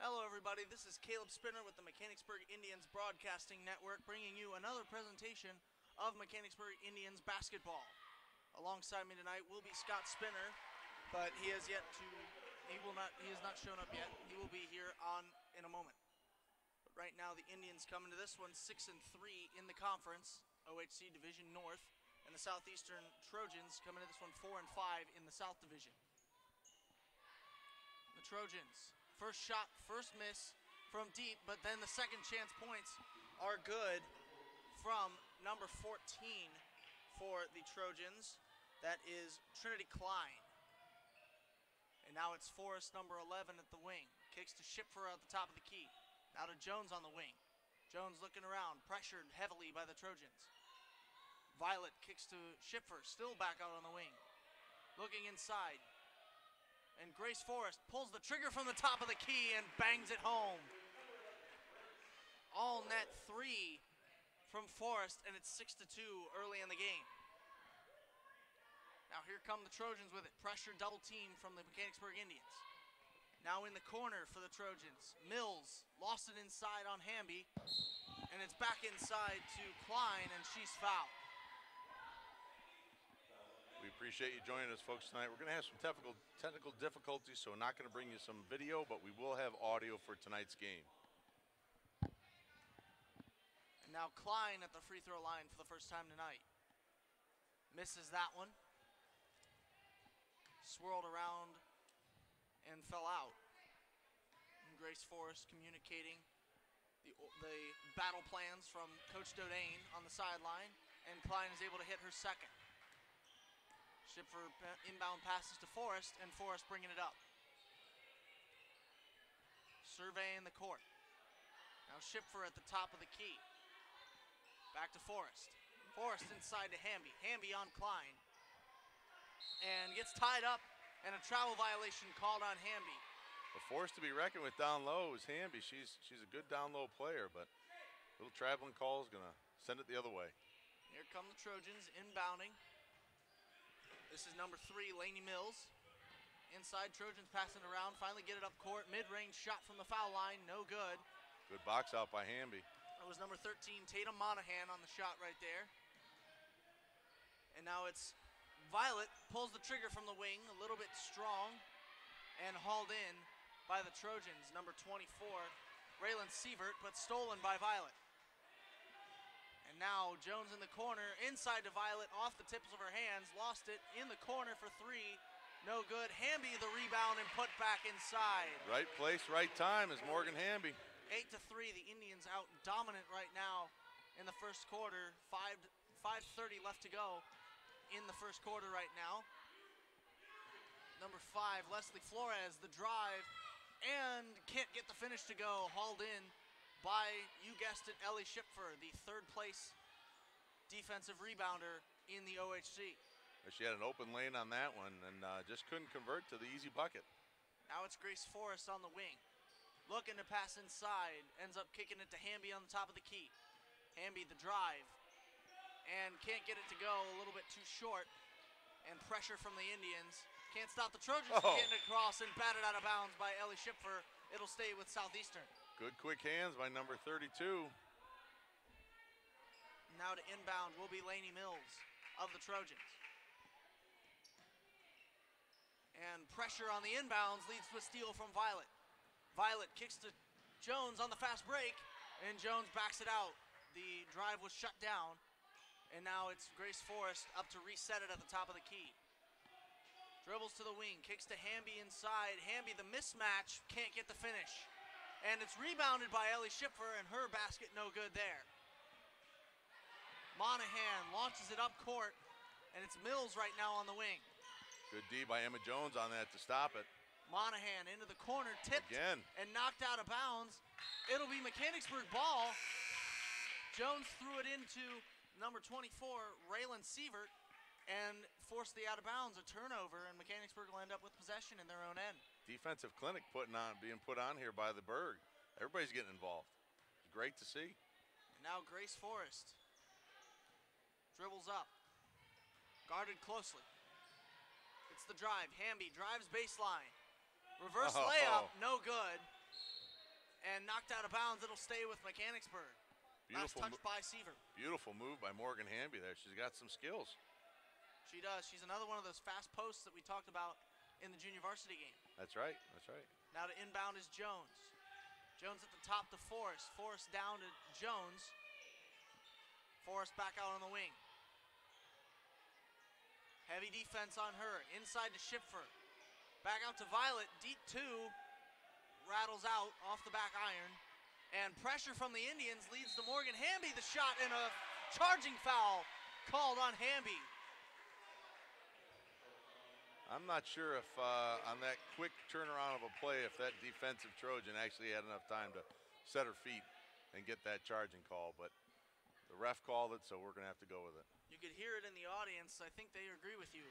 Hello everybody, this is Caleb Spinner with the Mechanicsburg Indians Broadcasting Network, bringing you another presentation of Mechanicsburg Indians basketball. Alongside me tonight will be Scott Spinner, but he has not shown up yet. He will be here in a moment. But right now the Indians come into this one 6-3 in the conference, OHC Division North, and the Southeastern Trojans come into this one 4-5 in the South Division. The Trojans, first shot, first miss from deep, but then the second chance points are good from number 14 for the Trojans. That is Trinity Klein. And now it's Forrest, number 11 at the wing. Kicks to Schipfer at the top of the key. Now to Jones on the wing. Jones looking around, pressured heavily by the Trojans. Violet kicks to Schipfer, still back out on the wing. Looking inside. And Grace Forrest pulls the trigger from the top of the key and bangs it home. All net 3 from Forrest, and it's 6-2 early in the game. Now here come the Trojans with it. Pressure double team from the Mechanicsburg Indians. Now in the corner for the Trojans. Mills lost it inside on Hamby, and it's back inside to Klein, and she's fouled. We appreciate you joining us, folks, tonight. We're going to have some technical difficulties, so we're not going to bring you some video, but we will have audio for tonight's game. And now Klein at the free throw line for the first time tonight. Misses that one. Swirled around and fell out. And Grace Forrest communicating the battle plans from Coach Dodane on the sideline, and Klein is able to hit her second. Schipfer inbound passes to Forrest, and Forrest bringing it up. Surveying the court. Now Schipfer at the top of the key. Back to Forrest. Forrest inside to Hamby. Hamby on Klein. And gets tied up, and a travel violation called on Hamby. The force to be reckoned with down low is Hamby. She's a good down low player, but a little traveling call is going to send it the other way. Here come the Trojans inbounding. This is number 3, Lainey Mills. Inside, Trojans passing around, finally get it up court. Mid-range shot from the foul line, no good. Good box out by Hamby. That was number 13, Tatum Monahan on the shot right there. And now it's Violet, pulls the trigger from the wing, a little bit strong, and hauled in by the Trojans. Number 24, Raylan Sievert, but stolen by Violet. And now Jones in the corner, inside to Violet, off the tips of her hands, lost it in the corner for 3, no good. Hamby the rebound and put back inside. Right place, right time is Morgan Hamby. 8-3, the Indians out dominant right now in the first quarter. 5:30 left to go in the first quarter right now. Number 5, Leslie Flores, the drive, and can't get the finish to go, hauled in by, you guessed it, Ellie Schipfer, the third place defensive rebounder in the OHC. She had an open lane on that one and just couldn't convert to the easy bucket. Now it's Grace Forrest on the wing. Looking to pass inside, ends up kicking it to Hamby on the top of the key. Hamby the drive, and can't get it to go, a little bit too short, and pressure from the Indians. Can't stop the Trojans from getting it across, and batted out of bounds by Ellie Schipfer. It'll stay with Southeastern. Good quick hands by number 32. Now to inbound will be Lainey Mills of the Trojans. And pressure on the inbounds leads to a steal from Violet. Violet kicks to Jones on the fast break, and Jones backs it out. The drive was shut down, and now it's Grace Forrest up to reset it at the top of the key. Dribbles to the wing, kicks to Hamby inside. Hamby, the mismatch, can't get the finish. And it's rebounded by Ellie Schipfer, and her basket no good there. Monahan launches it up court, and it's Mills right now on the wing. Good D by Emma Jones on that to stop it. Monahan into the corner, tipped again, and knocked out of bounds. It'll be Mechanicsburg ball. Jones threw it into number 24, Raylan Sievert, and forced the out of bounds, a turnover, and Mechanicsburg will end up with possession in their own end. Defensive clinic being put on here by the Berg. Everybody's getting involved. It's great to see. And now Grace Forrest dribbles up, guarded closely. It's the drive. Hamby drives baseline. Reverse layup, no good. And knocked out of bounds. It'll stay with Mechanicsburg. Last touch by Seaver. Beautiful move by Morgan Hamby there. She's got some skills. She does. She's another one of those fast posts that we talked about in the junior varsity game. That's right. That's right. Now to inbound is Jones. Jones at the top to Forrest. Forrest down to Jones. Forrest back out on the wing. Heavy defense on her. Inside to Schipfer. Back out to Violet. Deep two. Rattles out off the back iron. And pressure from the Indians leads to Morgan Hamby. The shot and a charging foul called on Hamby. I'm not sure if on that quick turnaround of a play, if that defensive Trojan actually had enough time to set her feet and get that charging call, but the ref called it, so we're going to have to go with it. You could hear it in the audience. I think they agree with you.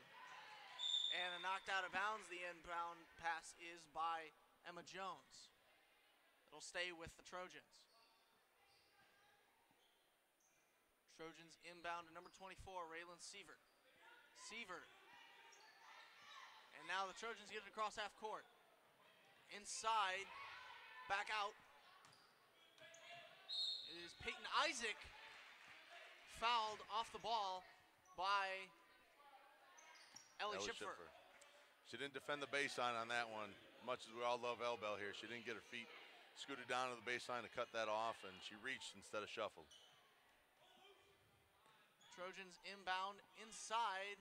And a knocked out of bounds. The inbound pass is by Emma Jones. It'll stay with the Trojans. Trojans inbound to number 24, Raylan Sievert. Sievert. And now the Trojans get it across half court. Inside, back out. It is Peyton Isaac fouled off the ball by Ellie Schipfer. She didn't defend the baseline on that one. Much as we all love Elbel here, she didn't get her feet scooted down to the baseline to cut that off, and she reached instead of shuffled. Trojans inbound inside.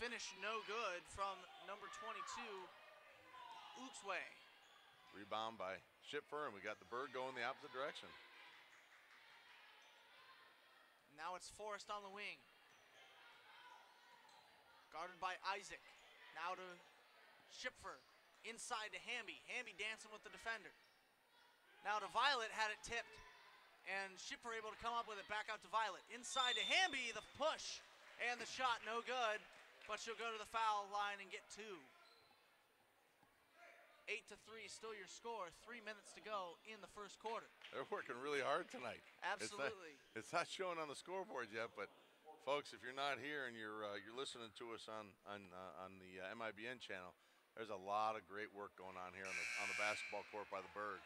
Finish no good from number 22, Uxway. Rebound by Schipfer, and we got the bird going the opposite direction. Now it's Forrest on the wing. Guarded by Isaac. Now to Schipfer. Inside to Hamby. Hamby dancing with the defender. Now to Violet, had it tipped. And Schipfer able to come up with it back out to Violet. Inside to Hamby, the push. And the shot, no good. But she'll go to the foul line and get two. 8-3, still your score. 3 minutes to go in the first quarter. They're working really hard tonight. Absolutely. It's not showing on the scoreboard yet, but folks, if you're not here and you're listening to us on the M.I.B.N. channel, there's a lot of great work going on here on the basketball court by the Bird.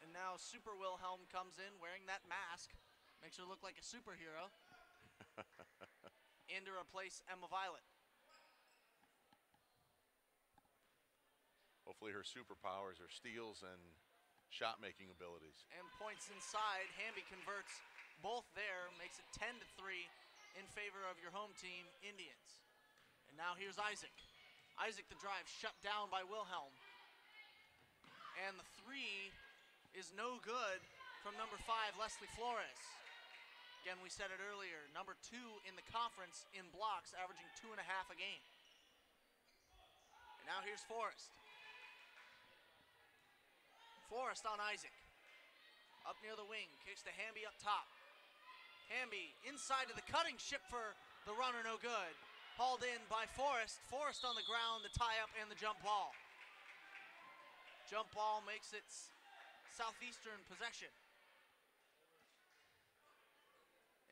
And now Super Wilhelm comes in wearing that mask. Makes her look like a superhero. In to replace Emma Violet. Hopefully her superpowers are steals and shot-making abilities. And points inside. Hamby converts both there. Makes it 10-3 in favor of your home team, Indians. And now here's Isaac. Isaac the drive shut down by Wilhelm. And the three is no good from number 5, Leslie Flores. Again, we said it earlier, number 2 in the conference in blocks, averaging 2.5 a game. And now here's Forrest. Forrest on Isaac. Up near the wing, kicks to Hamby up top. Hamby inside to the cutting Schipfer, the runner no good. Hauled in by Forrest. Forrest on the ground, the tie-up and the jump ball. Jump ball makes it Southeastern possession.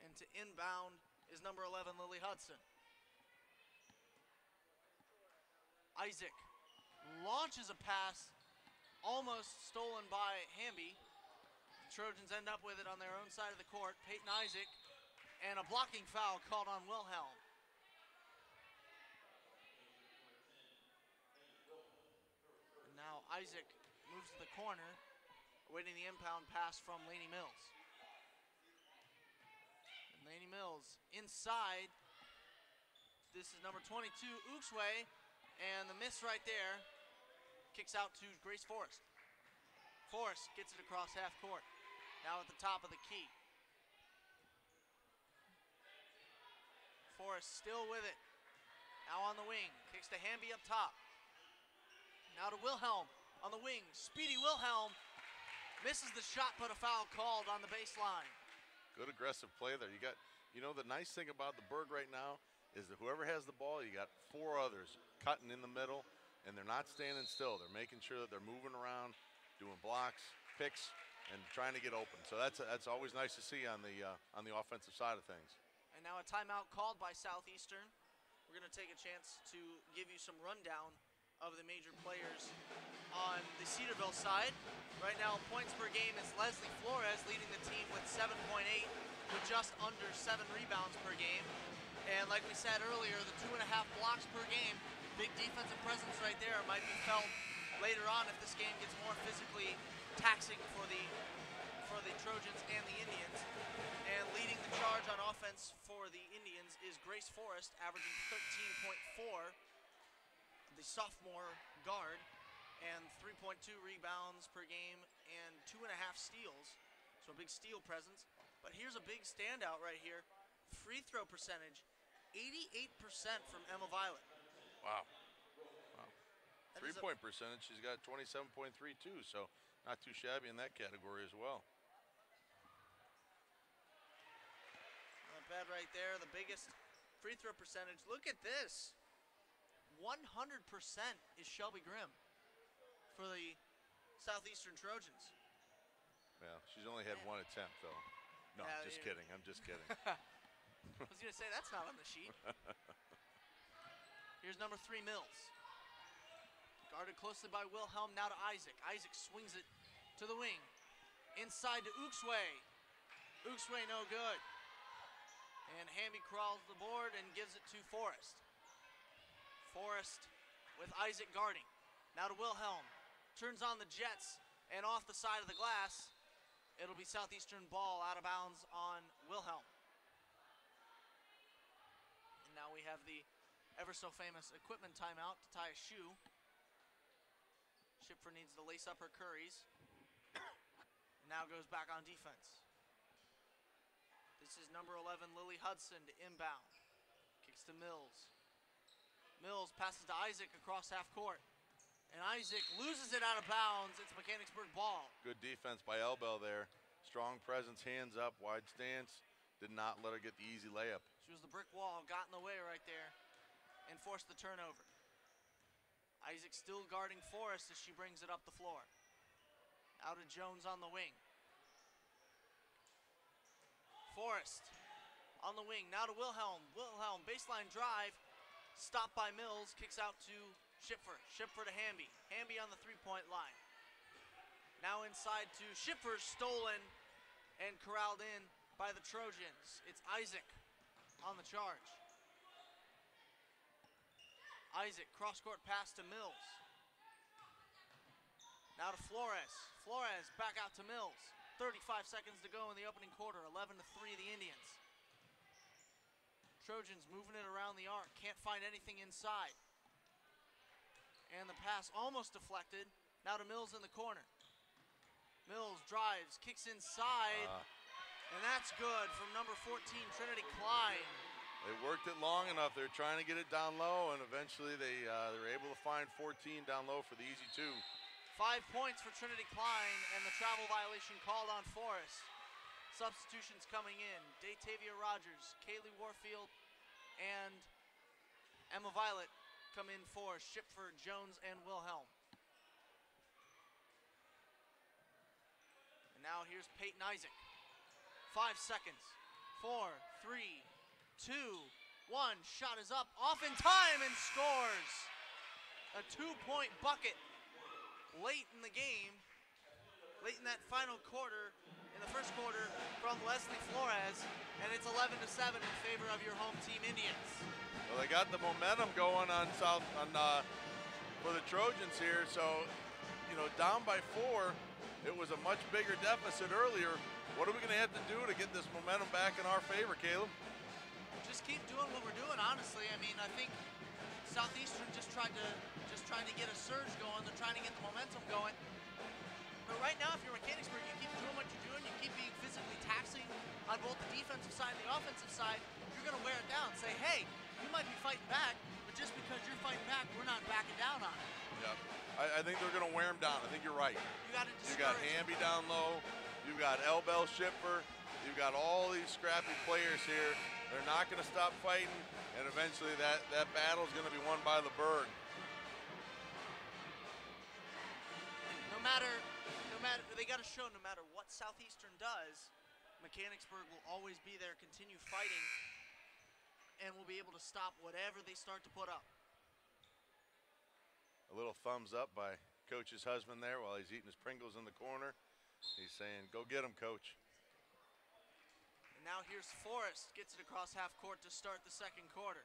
And to inbound is number 11, Lily Hudson. Isaac launches a pass, almost stolen by Hamby. The Trojans end up with it on their own side of the court. Peyton Isaac, and a blocking foul called on Wilhelm. And now Isaac moves to the corner, awaiting the impound pass from Lainey Mills. And Lainey Mills inside. This is number 22, Uxway, and the miss right there kicks out to Grace Forrest. Forrest gets it across half court. Now at the top of the key. Forrest still with it. Now on the wing. Kicks to Hamby up top. Now to Wilhelm on the wing. Speedy Wilhelm misses the shot, but a foul called on the baseline. Good aggressive play there. You know, the nice thing about the Berg right now is that whoever has the ball, you got 4 others cutting in the middle, and they're not standing still. They're making sure that they're moving around, doing blocks, picks, and trying to get open. So that's always nice to see on the offensive side of things. And now a timeout called by Southeastern. We're going to take a chance to give you some rundown of the major players on the Cedarville side. Right now, points per game is Leslie Flores leading the team with 7.8, with just under 7 rebounds per game. And like we said earlier, the 2.5 blocks per game, big defensive presence right there, might be felt later on if this game gets more physically taxing for the Trojans and the Indians. And leading the charge on offense for the Indians is Grace Forrest, averaging 13.4, the sophomore guard, and 3.2 rebounds per game and 2.5 steals. So a big steal presence. But here's a big standout right here. Free throw percentage, 88% from Emma Violet. Wow. Three-point percentage, she's got 27.32, so not too shabby in that category as well. Not bad right there. The biggest free throw percentage. Look at this. 100% is Shelby Grimm for the Southeastern Trojans. Yeah, she's only had one attempt, though. No, Yeah, I'm just kidding. I'm just kidding. I was going to say, that's not on the sheet. Here's number 3, Mills. Guarded closely by Wilhelm, now to Isaac. Isaac swings it to the wing. Inside to Uxwe. Uxwe no good. And Hamby crawls the board and gives it to Forrest. Forrest with Isaac guarding. Now to Wilhelm. Turns on the Jets and off the side of the glass. It'll be Southeastern ball out of bounds on Wilhelm. And now we have the ever so famous equipment timeout to tie a shoe. Schiffer needs to lace up her Curries. Now goes back on defense. This is number 11, Lily Hudson, to inbound. Kicks to Mills. Mills passes to Isaac across half court. And Isaac loses it out of bounds. It's Mechanicsburg ball. Good defense by Elbel there. Strong presence, hands up, wide stance. Did not let her get the easy layup. She was the brick wall, got in the way right there, and forced the turnover. Isaac still guarding Forrest as she brings it up the floor. Out of Jones on the wing. Forrest on the wing, now to Wilhelm. Wilhelm, baseline drive, stopped by Mills, kicks out to Schiffer. Schiffer to Hamby. Hamby on the three-point line. Now inside to Schiffer, stolen and corralled in by the Trojans. It's Isaac on the charge. Isaac, cross-court pass to Mills. Now to Flores. Flores back out to Mills. 35 seconds to go in the opening quarter. 11-3 the Indians. Trojans moving it around the arc. Can't find anything inside. And the pass almost deflected. Now to Mills in the corner. Mills drives, kicks inside. And that's good from number 14, Trinity Klein. They worked it long enough. They're trying to get it down low, and eventually they're able to find 14 down low for the easy 2. 5 points for Trinity Klein, and the travel violation called on Forrest. Substitutions coming in. Datavia Rogers, Kaylee Warfield, and Emma Violet come in for Schiffer, Jones, and Wilhelm. And now here's Peyton Isaac. 5 seconds. 4, 3, 2, 1. Shot is up, off in time, and scores. A 2-point bucket late in the game, late in that final quarter, in the first quarter, from Leslie Flores, and it's 11-7 in favor of your home team Indians. Well, they got the momentum going on for the Trojans here, so, down by 4, it was a much bigger deficit earlier. What are we going to have to do to get this momentum back in our favor, Caleb? Just keep doing what we're doing, honestly. I mean, I think Southeastern just trying to get a surge going. They're trying to get the momentum going. But right now, if you're Mechanicsburg, you keep doing what you're doing. You keep being physically taxing on both the defensive side and the offensive side. You're going to wear it down. Say, hey, you might be fighting back, but just because you're fighting back, we're not backing down on it. Yep. I think they're going to wear them down. I think you're right. You got Hamby down low. You got Elbel Schiffer. You got all these scrappy players here. They're not going to stop fighting, and eventually that battle is going to be won by the Berg. No matter, they got to show no matter what Southeastern does, Mechanicsburg will always be there, continue fighting, and will be able to stop whatever they start to put up. little thumbs up by Coach's husband there while he's eating his Pringles in the corner. He's saying, go get him, Coach. And now here's Forrest, gets it across half court to start the second quarter.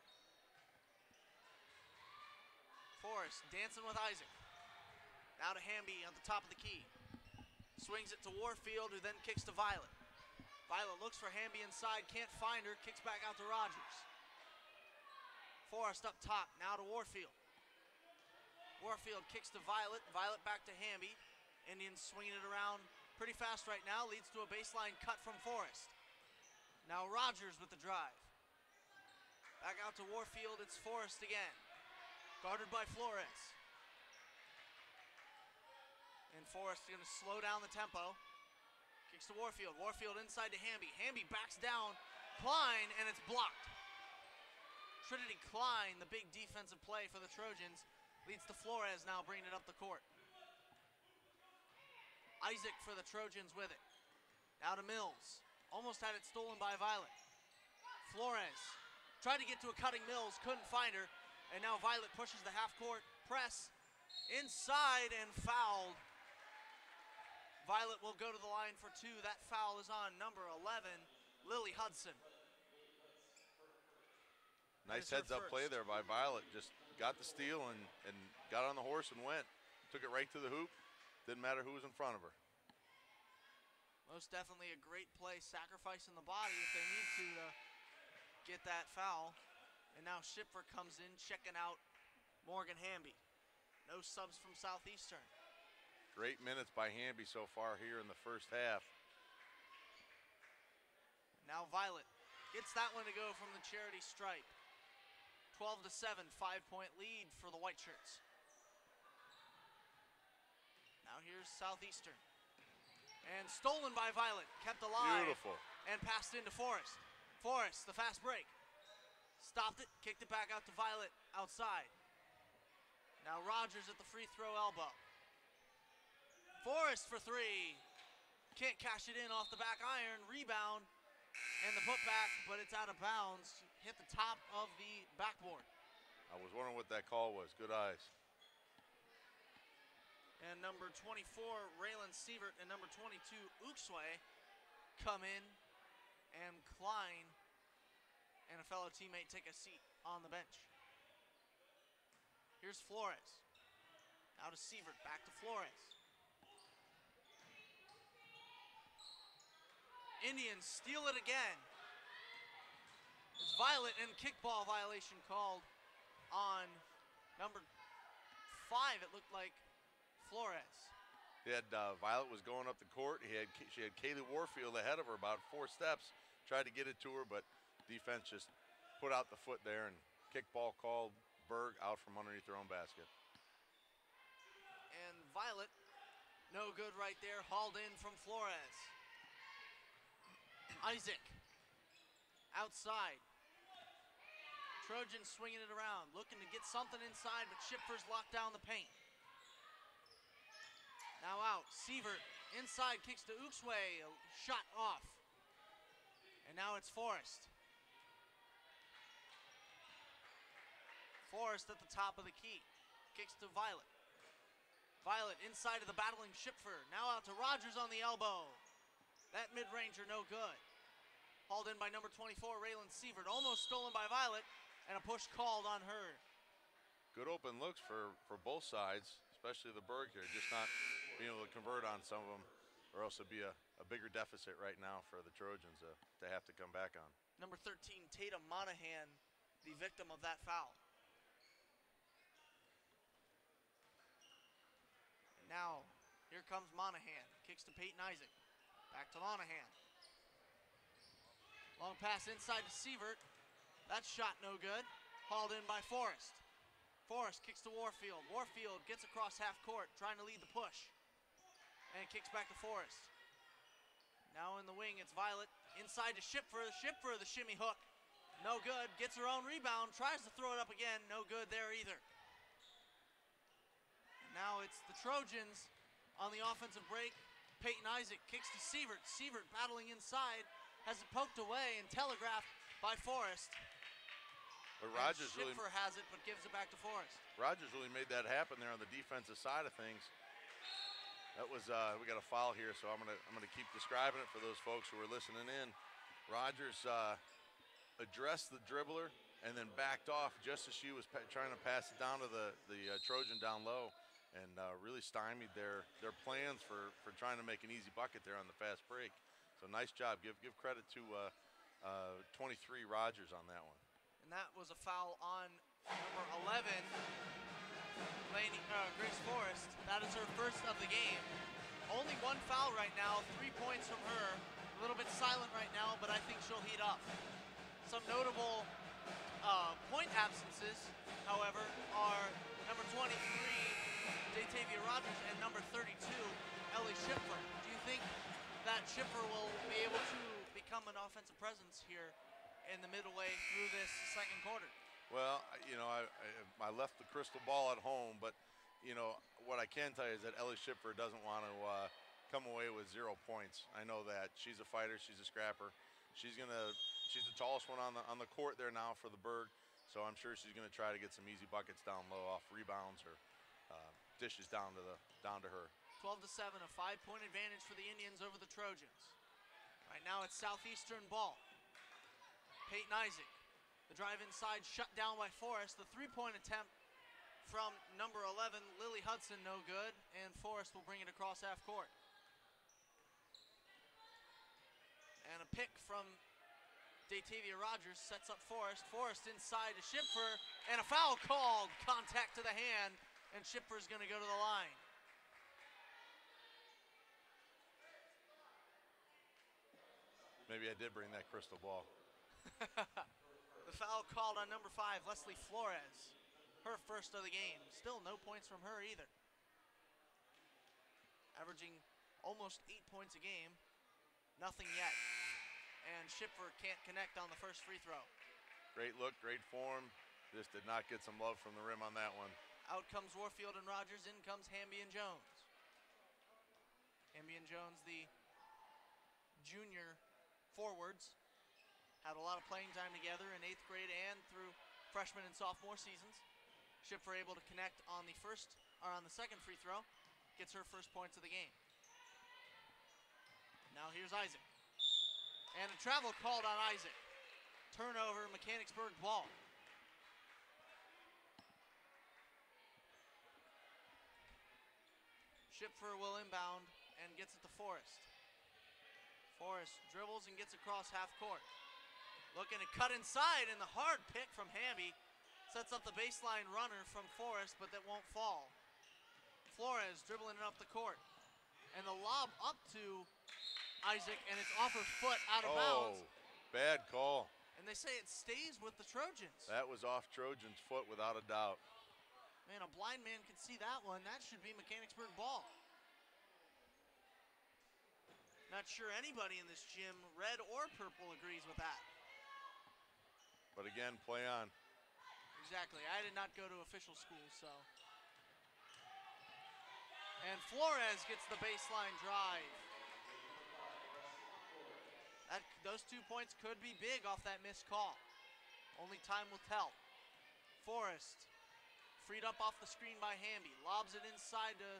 Forrest dancing with Isaac. Now to Hamby at the top of the key. Swings it to Warfield, who then kicks to Violet. Violet looks for Hamby inside, can't find her, kicks back out to Rogers. Forrest up top, now to Warfield. Warfield kicks to Violet, Violet back to Hamby. Indians swinging it around pretty fast right now, leads to a baseline cut from Forrest. Now Rogers with the drive. Back out to Warfield, it's Forrest again. Guarded by Flores. And Forrest is going to slow down the tempo. Kicks to Warfield. Warfield inside to Hamby. Hamby backs down. Klein, and it's blocked. Trinity Klein, the big defensive play for the Trojans, leads to Flores now bringing it up the court. Isaac for the Trojans with it. Now to Mills. Almost had it stolen by Violet. Flores tried to get to a cutting Mills, couldn't find her. And now Violet pushes the half-court press inside and fouled. Violet will go to the line for two. That foul is on number 11, Lily Hudson. Nice heads-up play there by Violet. Just got the steal and got on the horse and went. Took it right to the hoop. Didn't matter who was in front of her. Most definitely a great play, sacrificing the body if they need to get that foul. And now Schipfer comes in, checking out Morgan Hamby. No subs from Southeastern. Great minutes by Hamby so far here in the first half. Now Violet gets that one to go from the charity stripe. 12-7, 5-point lead for the white shirts. Now here's Southeastern. And stolen by Violet, kept alive. Beautiful. And passed into Forrest. Forrest, the fast break. Stopped it, kicked it back out to Violet outside. Now Rogers at the free throw elbow. Forrest for three. Can't cash it in off the back iron. Rebound and the putback, but it's out of bounds. Hit the top of the backboard. I was wondering what that call was. Good eyes. And number 24, Raylan Sievert, and number 22, Uxwe, come in. And Klein and a fellow teammate take a seat on the bench. Here's Flores. Now to Sievert, back to Flores. Indians steal it again. It's Violet and kickball violation called on number 5, it looked like Flores. He had Violet was going up the court. She had Kaylee Warfield ahead of her about 4 steps. Tried to get it to her, but defense just put out the foot there, and kickball called. Berg out from underneath their own basket. And Violet, no good right there, hauled in from Flores. Isaac, outside. Trojans swinging it around, looking to get something inside, but Schipfer's locked down the paint. Now out, Sievert, inside, kicks to Uxwe, a shot off. And now it's Forrest. Forrest at the top of the key, kicks to Violet. Violet inside of the battling Schipfer, now out to Rogers on the elbow. That mid-ranger no good. Hauled in by number 24, Raylan Sievert, almost stolen by Violet, and a push called on her. Good open looks for both sides, especially the Berg here, just not being able to convert on some of them, or else it'd be a bigger deficit right now for the Trojans to have to come back on. Number 13, Tatum Monahan, the victim of that foul. And now, here comes Monahan, kicks to Peyton Isaac. Back to Monahan. Long pass inside to Sievert. That shot no good. Hauled in by Forrest. Forrest kicks to Warfield. Warfield gets across half court, trying to lead the push. And kicks back to Forrest. Now in the wing, it's Violet. Inside to Schipfer. Schipfer, the shimmy hook. No good. Gets her own rebound. Tries to throw it up again. No good there either. And now it's the Trojans on the offensive break. Peyton Isaac kicks to Sievert. Sievert battling inside. Has it poked away and telegraphed by Forrest. But Rogers really Schiffer has it, but gives it back to Forrest. Rogers really made that happen there on the defensive side of things. That was we got a foul here, so I'm gonna keep describing it for those folks who are listening in. Rogers addressed the dribbler and then backed off just as she was trying to pass it down to the Trojan down low, and really stymied their plans for trying to make an easy bucket there on the fast break. So nice job. Give credit to 23 Rogers on that one. And that was a foul on number 11, Grace Forrest. That is her first of the game. Only one foul right now, 3 points from her. A little bit silent right now, but I think she'll heat up. Some notable point absences, however, are number 23, Datavia Rogers, and number 32, Ellie Schiffer. Do you think that Schiffer will be able to become an offensive presence here in the middle way through this second quarter? Well, you know, I left the crystal ball at home, but you know what I can tell you is that Ellie Schiffer doesn't want to come away with 0 points. I know that she's a fighter, she's a scrapper. She's the tallest one on the court there now for the Berg, so I'm sure she's gonna try to get some easy buckets down low off rebounds or dishes down to her. 12-7, a 5-point advantage for the Indians over the Trojans. Right now it's Southeastern ball. Peyton Isaac, the drive inside, shut down by Forrest. The 3-point attempt from number 11, Lily Hudson, no good, and Forrest will bring it across half court. And a pick from Datavia Rogers sets up Forrest. Forrest inside to Schiffer, and a foul called. Contact to the hand, and Schiffer's gonna go to the line. Maybe I did bring that crystal ball. The foul called on number 5, Leslie Flores. Her first of the game. Still no points from her either. Averaging almost 8 points a game. Nothing yet. And Schiffer can't connect on the first free throw. Great look, great form. Just did not get some love from the rim on that one. Out comes Warfield and Rogers. In comes Hamby and Jones. Hamby and Jones, the junior forwards, had a lot of playing time together in 8th grade and through freshman and sophomore seasons. Schiffer able to connect on the second free throw. Gets her first points of the game. Now here's Isaac. And a travel called on Isaac. Turnover, Mechanicsburg ball. Schiffer will inbound and gets it to Forrest. Forrest dribbles and gets across half court. Looking to cut inside, and the hard pick from Hamby sets up the baseline runner from Forrest, but that won't fall. Flores dribbling it up the court. And the lob up to Isaac, and it's off her foot out of bounds. Bad call. And they say it stays with the Trojans. That was off Trojan's foot without a doubt. Man, a blind man can see that one. That should be Mechanicsburg ball. Not sure anybody in this gym, red or purple, agrees with that. But again, play on. Exactly. I did not go to official school, so. And Flores gets the baseline drive. Those 2 points could be big off that missed call. Only time will tell. Forrest, freed up off the screen by Hamby, lobs it inside to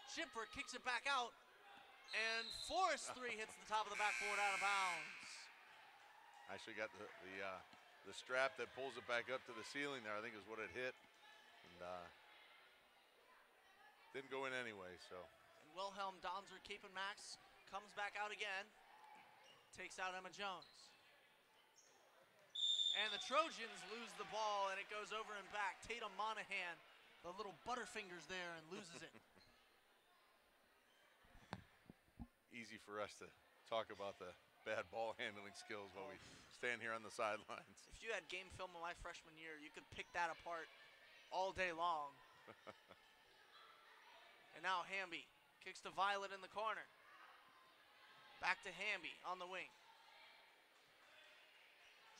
Schiffer, kicks it back out, and Forrest 3 hits the top of the backboard out of bounds. Actually got the strap that pulls it back up to the ceiling there, I think is what it hit. And didn't go in anyway, so. And Wilhelm Donzer, Cape and Max, comes back out again. Takes out Emma Jones. And the Trojans lose the ball, and it goes over and back. Tatum Monahan, the little butterfingers there, and loses it. Easy for us to talk about the bad ball handling skills while we stand here on the sidelines. If you had game film of my freshman year, you could pick that apart all day long. And now Hamby kicks to Violet in the corner. Back to Hamby on the wing.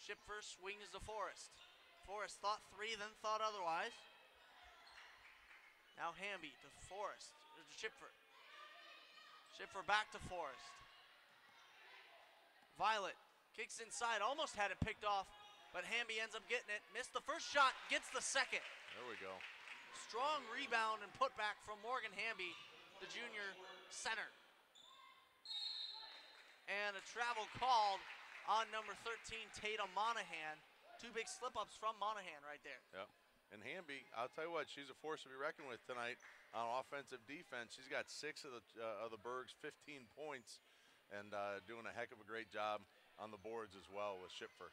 Schiffer swings to Forrest. Forrest thought 3, then thought otherwise. Now Hamby to Forrest. There's Schiffer. Schiffer back to Forrest. Violet kicks inside, almost had it picked off but Hamby ends up getting it. Missed the first shot, gets the second. There we go. Strong rebound and putback from Morgan Hamby, the junior center. And a travel called on number 13, Tatum Monahan. Two big slip-ups from Monahan right there. Yep. And Hamby, I'll tell you what, she's a force to be reckoned with tonight on offensive defense. She's got 6 of the Berg's 15 points and doing a heck of a great job on the boards as well with Schipfer.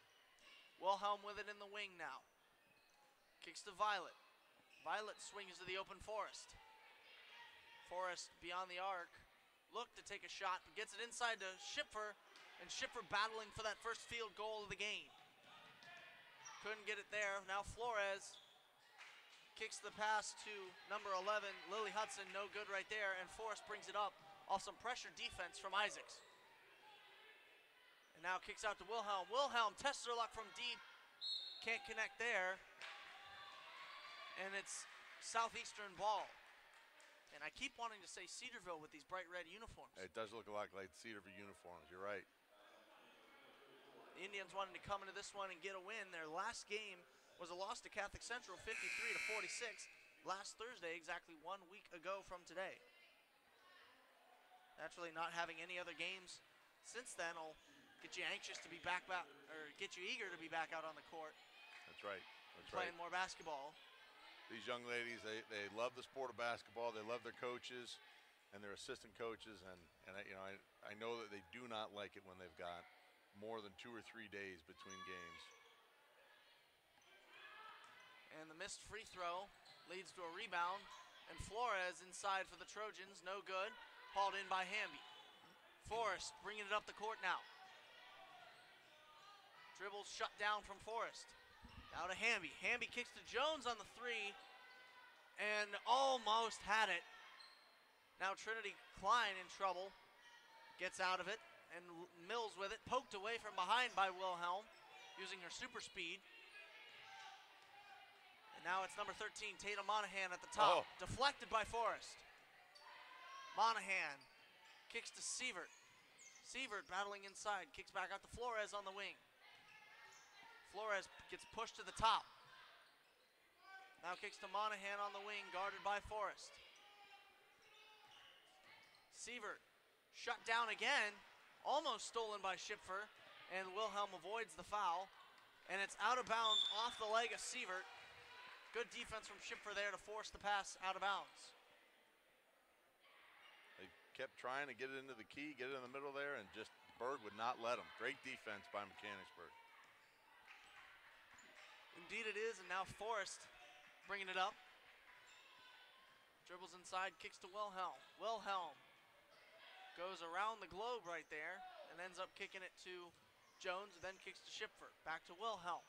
Wilhelm with it in the wing now. Kicks to Violet. Violet swings to the open Forrest. Forrest beyond the arc. Look to take a shot, but gets it inside to Schipfer, and Schipfer battling for that first field goal of the game. Couldn't get it there. Now Flores kicks the pass to number 11, Lily Hudson, no good right there, and Forrest brings it up off some pressure defense from Isaacs. And now kicks out to Wilhelm. Wilhelm tests her luck from deep, can't connect there, and it's Southeastern ball. And I keep wanting to say Cedarville with these bright red uniforms. It does look a lot like Cedarville uniforms, you're right. The Indians wanting to come into this one and get a win. Their last game was a loss to Catholic Central, 53-46, last Thursday, exactly 1 week ago from today. Naturally, not having any other games since then will get you anxious to be back, or get you eager to be back out on the court. That's right. That's playing right. more basketball. These young ladies, they love the sport of basketball. They love their coaches and their assistant coaches, and I know that they do not like it when they've got more than 2 or 3 days between games. And the missed free throw leads to a rebound, and Flores inside for the Trojans, no good. Hauled in by Hamby. Forrest bringing it up the court now. Dribbles shut down from Forrest. Now to Hamby. Hamby kicks to Jones on the 3 and almost had it. Now Trinity Klein in trouble. Gets out of it and Mills with it. Poked away from behind by Wilhelm using her super speed. And now it's number 13, Tatum Monahan at the top. Deflected by Forrest. Monahan kicks to Sievert. Sievert battling inside. Kicks back out to Flores on the wing. Flores gets pushed to the top. Now kicks to Monahan on the wing, guarded by Forrest. Sievert shut down again, almost stolen by Schipfer, and Wilhelm avoids the foul. And it's out of bounds off the leg of Sievert. Good defense from Schipfer there to force the pass out of bounds. They kept trying to get it into the key, get it in the middle there, and just Berg would not let them. Great defense by Mechanicsburg. Indeed it is, and now Forrest bringing it up. Dribbles inside, kicks to Wilhelm. Wilhelm goes around the globe right there and ends up kicking it to Jones, then kicks to Schipfer. Back to Wilhelm.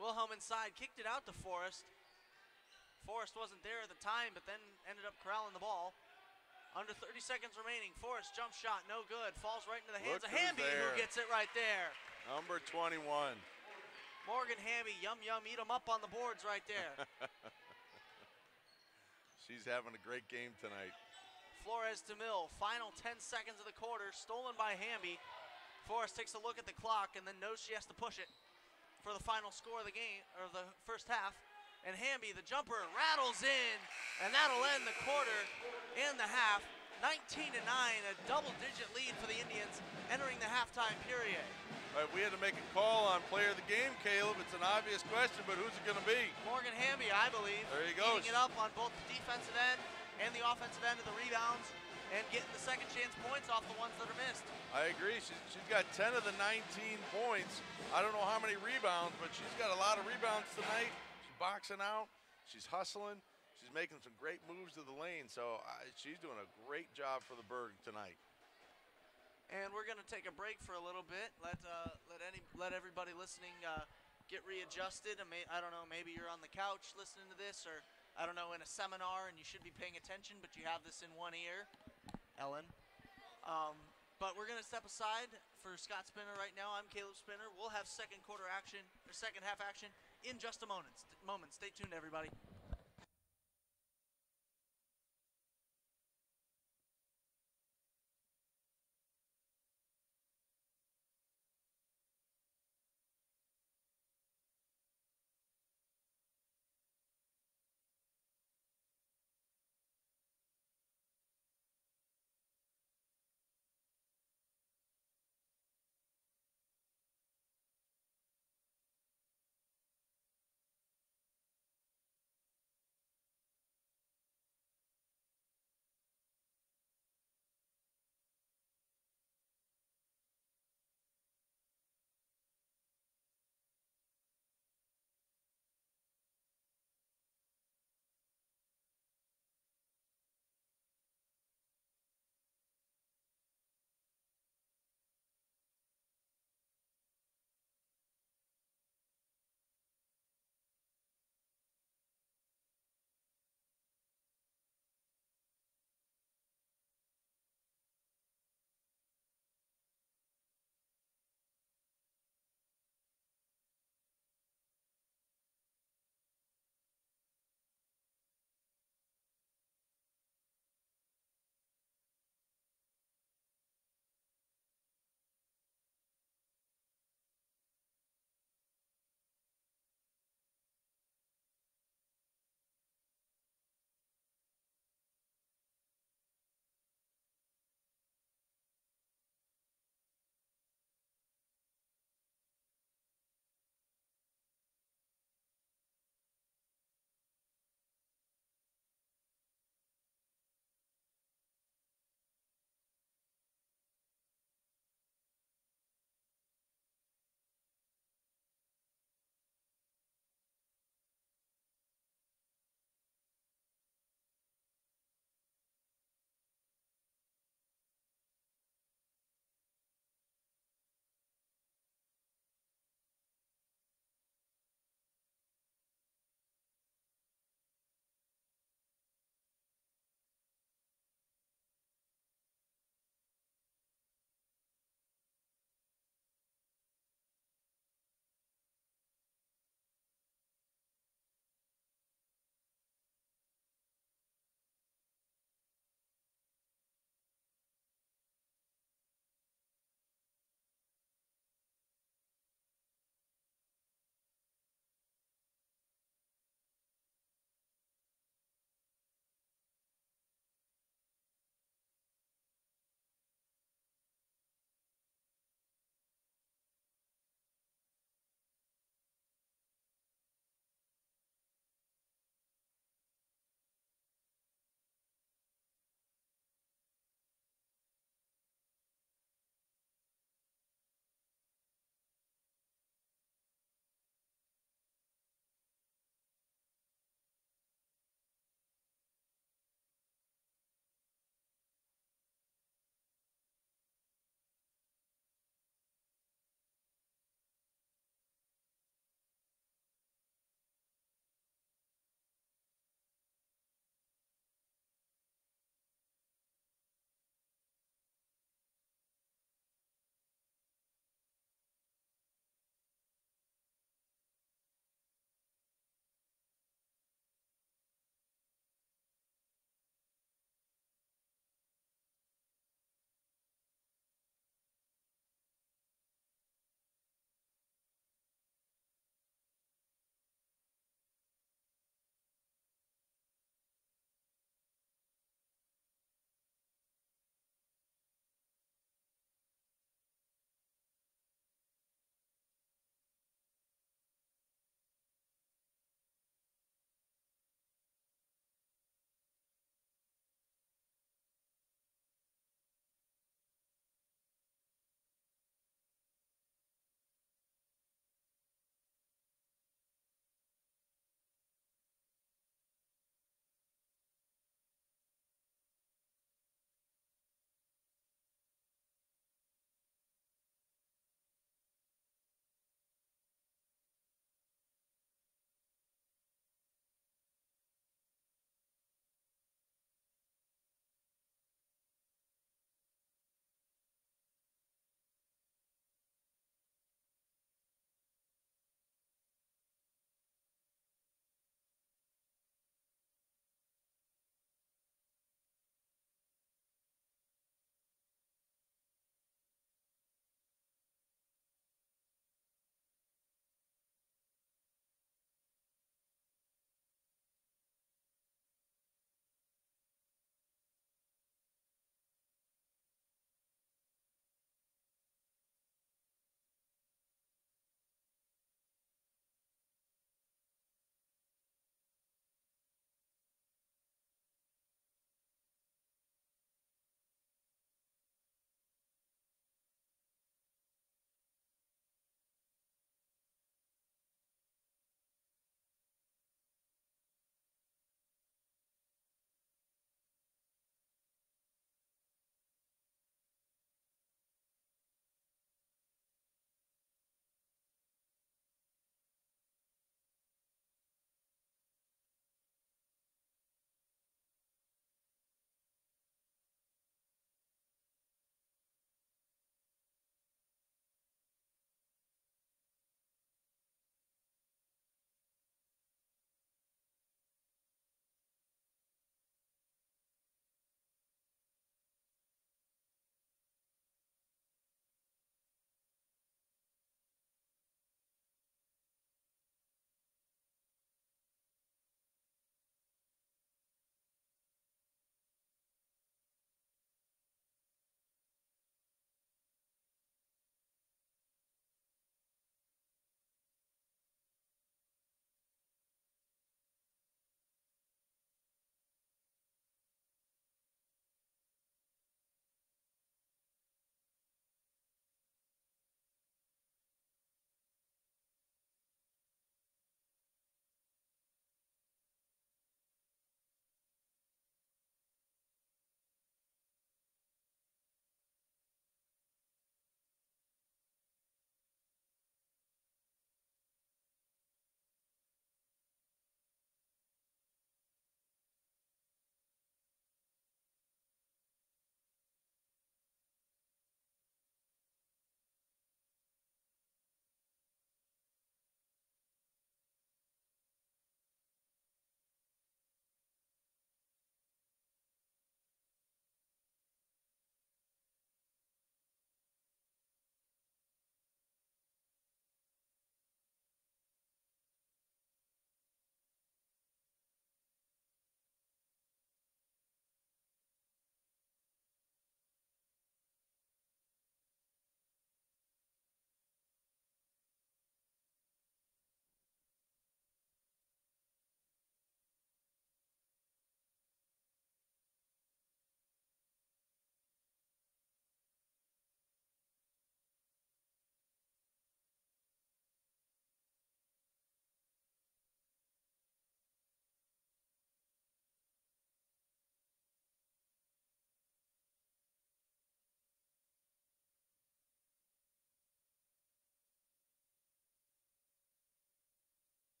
Wilhelm inside, kicked it out to Forrest. Forrest wasn't there at the time, but then ended up corralling the ball. Under 30 seconds remaining, Forrest jump shot, no good. Falls right into the hands of Hamby, who gets it right there. Number 21. Morgan Hamby, yum, eat 'em up on the boards right there. She's having a great game tonight. Flores to Mill, final 10 seconds of the quarter, stolen by Hamby. Forrest takes a look at the clock and then knows she has to push it for the final score of the game, or the first half. And Hamby, the jumper, rattles in, and that'll end the quarter and the half. 19-9, a double-digit lead for the Indians entering the halftime period. All right, we had to make a call on player of the game, Caleb. It's an obvious question, but who's it going to be? Morgan Hamby, I believe. There you go. Eating it up on both the defensive end and the offensive end of the rebounds and getting the second chance points off the ones that are missed. I agree. She's got 10 of the 19 points. I don't know how many rebounds, but she's got a lot of rebounds tonight. She's boxing out. She's hustling. She's making some great moves to the lane. So she's doing a great job for the Berg tonight. And we're going to take a break for a little bit. Let everybody listening get readjusted. I don't know, maybe you're on the couch listening to this, or I don't know, in a seminar, and you should be paying attention, but you have this in one ear, Ellen. But we're going to step aside for Scott Spinner right now. I'm Caleb Spinner. We'll have second half action in just a moment. Stay tuned, everybody.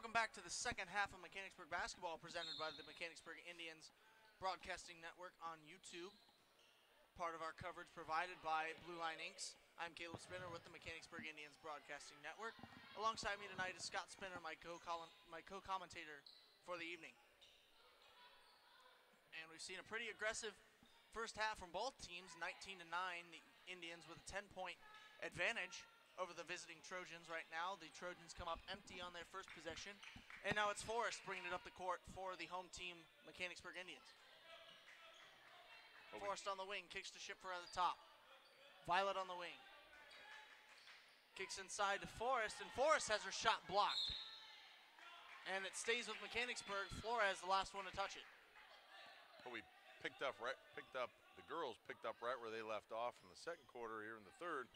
Welcome back to the second half of Mechanicsburg basketball presented by the Mechanicsburg Indians Broadcasting Network on YouTube. Part of our coverage provided by Blue Line Inks. I'm Caleb Spinner with the Mechanicsburg Indians Broadcasting Network. Alongside me tonight is Scott Spinner, my co-commentator for the evening. And we've seen a pretty aggressive first half from both teams, 19-9. The Indians with a 10-point advantage over the visiting Trojans right now. The Trojans come up empty on their first possession. And now it's Forrest bringing it up the court for the home team, Mechanicsburg Indians. Forrest on the wing, kicks to Schipfer at the top. Violet on the wing. Kicks inside to Forrest, and Forrest has her shot blocked. And it stays with Mechanicsburg. Flores, the last one to touch it. Well, the girls picked up right where they left off in the second quarter here in the third.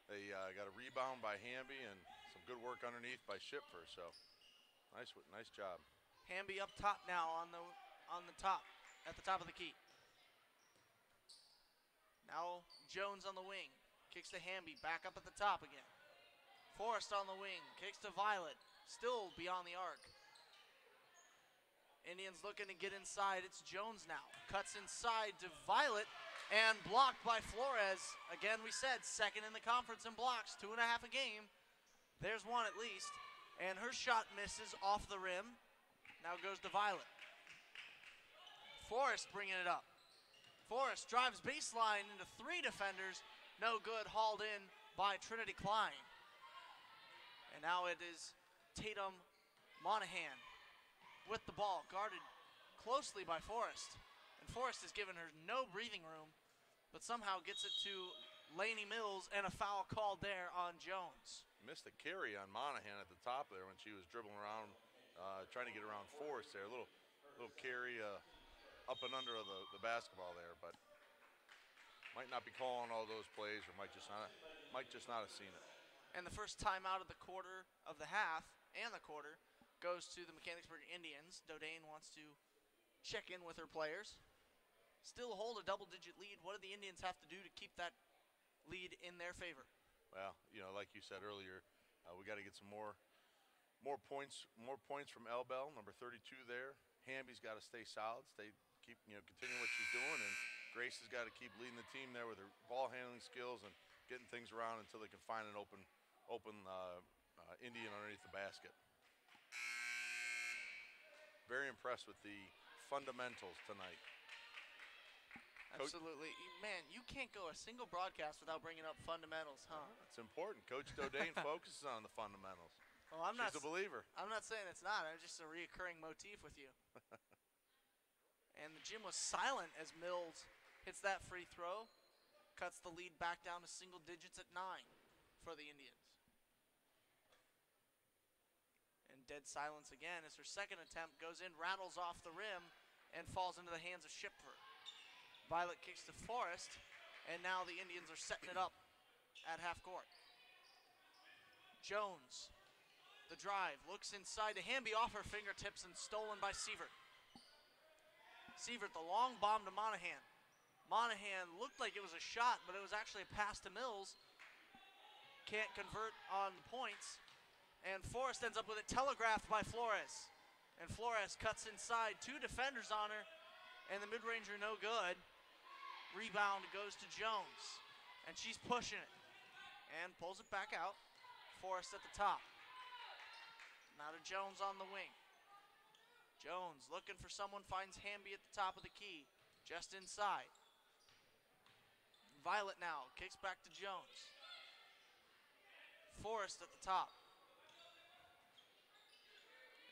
They got a rebound by Hamby and some good work underneath by Schipfer. So nice job. Hamby up top now at the top of the key. Now Jones on the wing, kicks to Hamby, back up at the top again. Forrest on the wing, kicks to Violet, still beyond the arc. Indians looking to get inside. It's Jones now, cuts inside to Violet. And blocked by Flores. Again, we said second in the conference in blocks, 2.5 a game. There's one at least. And her shot misses off the rim. Now goes to Violet. Forrest bringing it up. Forrest drives baseline into 3 defenders. No good, hauled in by Trinity Klein. And now it is Tatum Monahan with the ball, guarded closely by Forrest. Forrest has given her no breathing room, but somehow gets it to Lainey Mills, and a foul called there on Jones. Missed a carry on Monahan at the top there when she was dribbling around, trying to get around Forrest there. A little carry up and under the basketball there, but might not be calling all those plays, or might just not have seen it. And the first time out of the quarter of the half and the quarter goes to the Mechanicsburg Indians. Dodane wants to check in with her players. Still hold a double-digit lead. What do the Indians have to do to keep that lead in their favor? Well, like you said earlier, we got to get some more points from Elbel, number 32 there. Hamby's got to stay solid, continue what she's doing, and Grace has got to keep leading the team there with her ball handling skills and getting things around until they can find an open Indian underneath the basket. Very impressed with the fundamentals tonight. Absolutely. Man, you can't go a single broadcast without bringing up fundamentals, huh? It's important. Coach Dodane focuses on the fundamentals. Well, She's a believer. I'm not saying it's not. It's just a reoccurring motif with you. And the gym was silent as Mills hits that free throw. Cuts the lead back down to single digits at 9 for the Indians. And dead silence again as her second attempt goes in, rattles off the rim, and falls into the hands of Schipfer. Violet kicks to Forrest, and now the Indians are setting it up at half court. Jones, the drive, looks inside to Hamby, off her fingertips and stolen by Sievert. Sievert, the long bomb to Monahan. Monahan looked like it was a shot, but it was actually a pass to Mills. Can't convert on the points, and Forrest ends up with it telegraphed by Flores. And Flores cuts inside, 2 defenders on her, and the mid-ranger no good. Rebound goes to Jones, and she's pushing it and pulls it back out. Forrest at the top. Now to Jones on the wing. Jones looking for someone, finds Hamby at the top of the key, just inside. Violet now kicks back to Jones. Forrest at the top.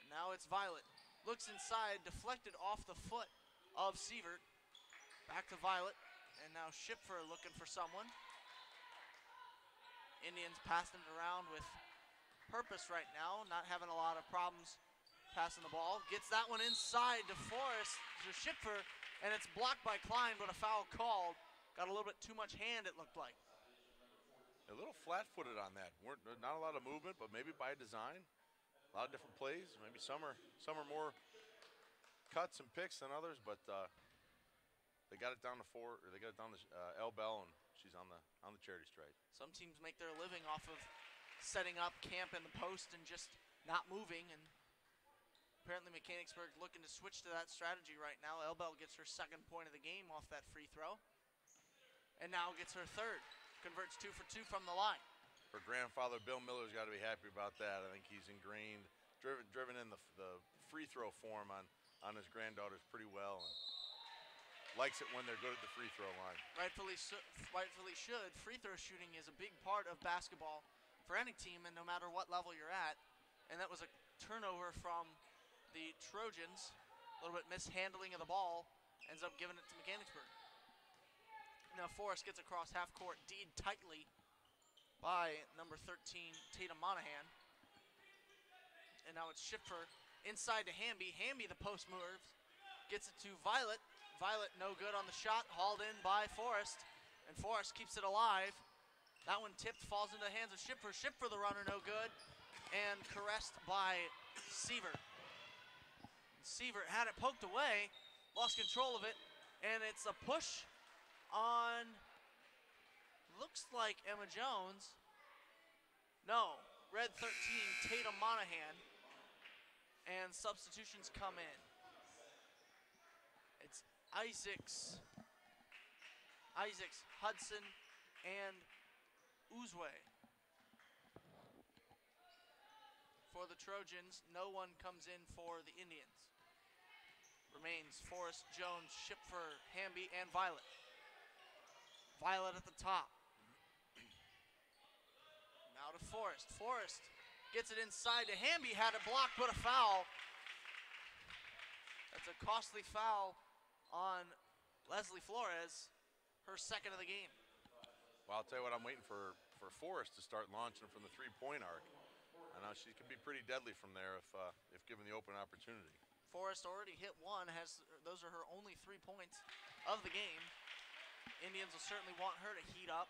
And now it's Violet. Looks inside, deflected off the foot of Sievert. Back to Violet, and now Schipfer looking for someone. Indians passing it around with purpose right now, not having a lot of problems passing the ball. Gets that one inside to Forrest, to Schipfer, and it's blocked by Klein, but a foul called. Got a little bit too much hand, it looked like. A little flat-footed on that. Not a lot of movement, but maybe by design. A lot of different plays. Maybe some are more cuts and picks than others, but they got it down to Elbel, and she's on the charity stripe. Some teams make their living off of setting up camp in the post and just not moving, and Apparently Mechanicsburg looking to switch to that strategy right now. Elbel gets her second point of the game off that free throw. And now gets her third. Converts 2 for 2 from the line. Her grandfather, Bill Miller's got to be happy about that. I think he's ingrained, driven in the free throw form on his granddaughters pretty well. And likes it when they're good at the free throw line. Rightfully should. Free throw shooting is a big part of basketball for any team, and no matter what level you're at. And that was a turnover from the Trojans. A little bit mishandling of the ball. Ends up giving it to Mechanicsburg. Now Forrest gets across half court, D'd tightly by number 13, Tatum Monahan. And now it's Schiffer inside to Hamby. Hamby, the post moves, gets it to Violet. Violet no good on the shot, hauled in by Forrest. And Forrest keeps it alive. That one tipped, falls into the hands of Schiffer. Schiffer, the runner, no good. And caressed by Sievert. Sievert had it poked away, lost control of it, and it's a push on, looks like Emma Jones. No, red 13, Tatum Monahan. And substitutions come in. It's Isaacs, Hudson, and Uzwe. For the Trojans, no one comes in for the Indians. Remains Forrest, Jones, Schiffer, Hamby, and Violet. Violet at the top. Now to Forrest. Forrest gets it inside to Hamby, had it blocked, but a foul. That's a costly foul on Leslie Flores, her second of the game. Well, I'll tell you what, I'm waiting for Forrest to start launching from the three-point arc. I know she can be pretty deadly from there if given the open opportunity. Forrest already hit one, those are her only 3 points of the game. Indians will certainly want her to heat up.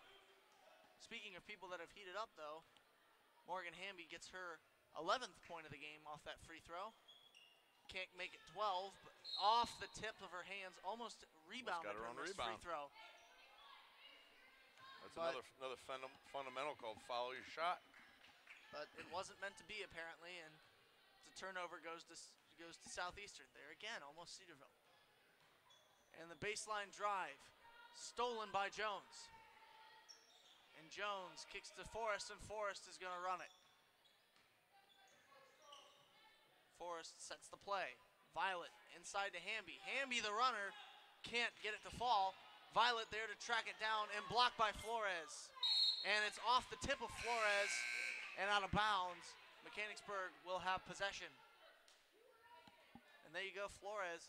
Speaking of people that have heated up, though, Morgan Hamby gets her 11th point of the game off that free throw. Can't make it 12, but off the tip of her hands, almost rebounded her on this free throw. That's another fundamental called follow your shot. But it wasn't meant to be, apparently, and the turnover goes to Southeastern. There again, almost Cedarville. And the baseline drive, stolen by Jones. And Jones kicks to Forrest, and Forrest is going to run it. Forrest sets the play. Violet inside to Hamby. Hamby, the runner, can't get it to fall. Violet there to track it down and blocked by Flores. And it's off the tip of Flores and out of bounds. Mechanicsburg will have possession. And there you go, Flores.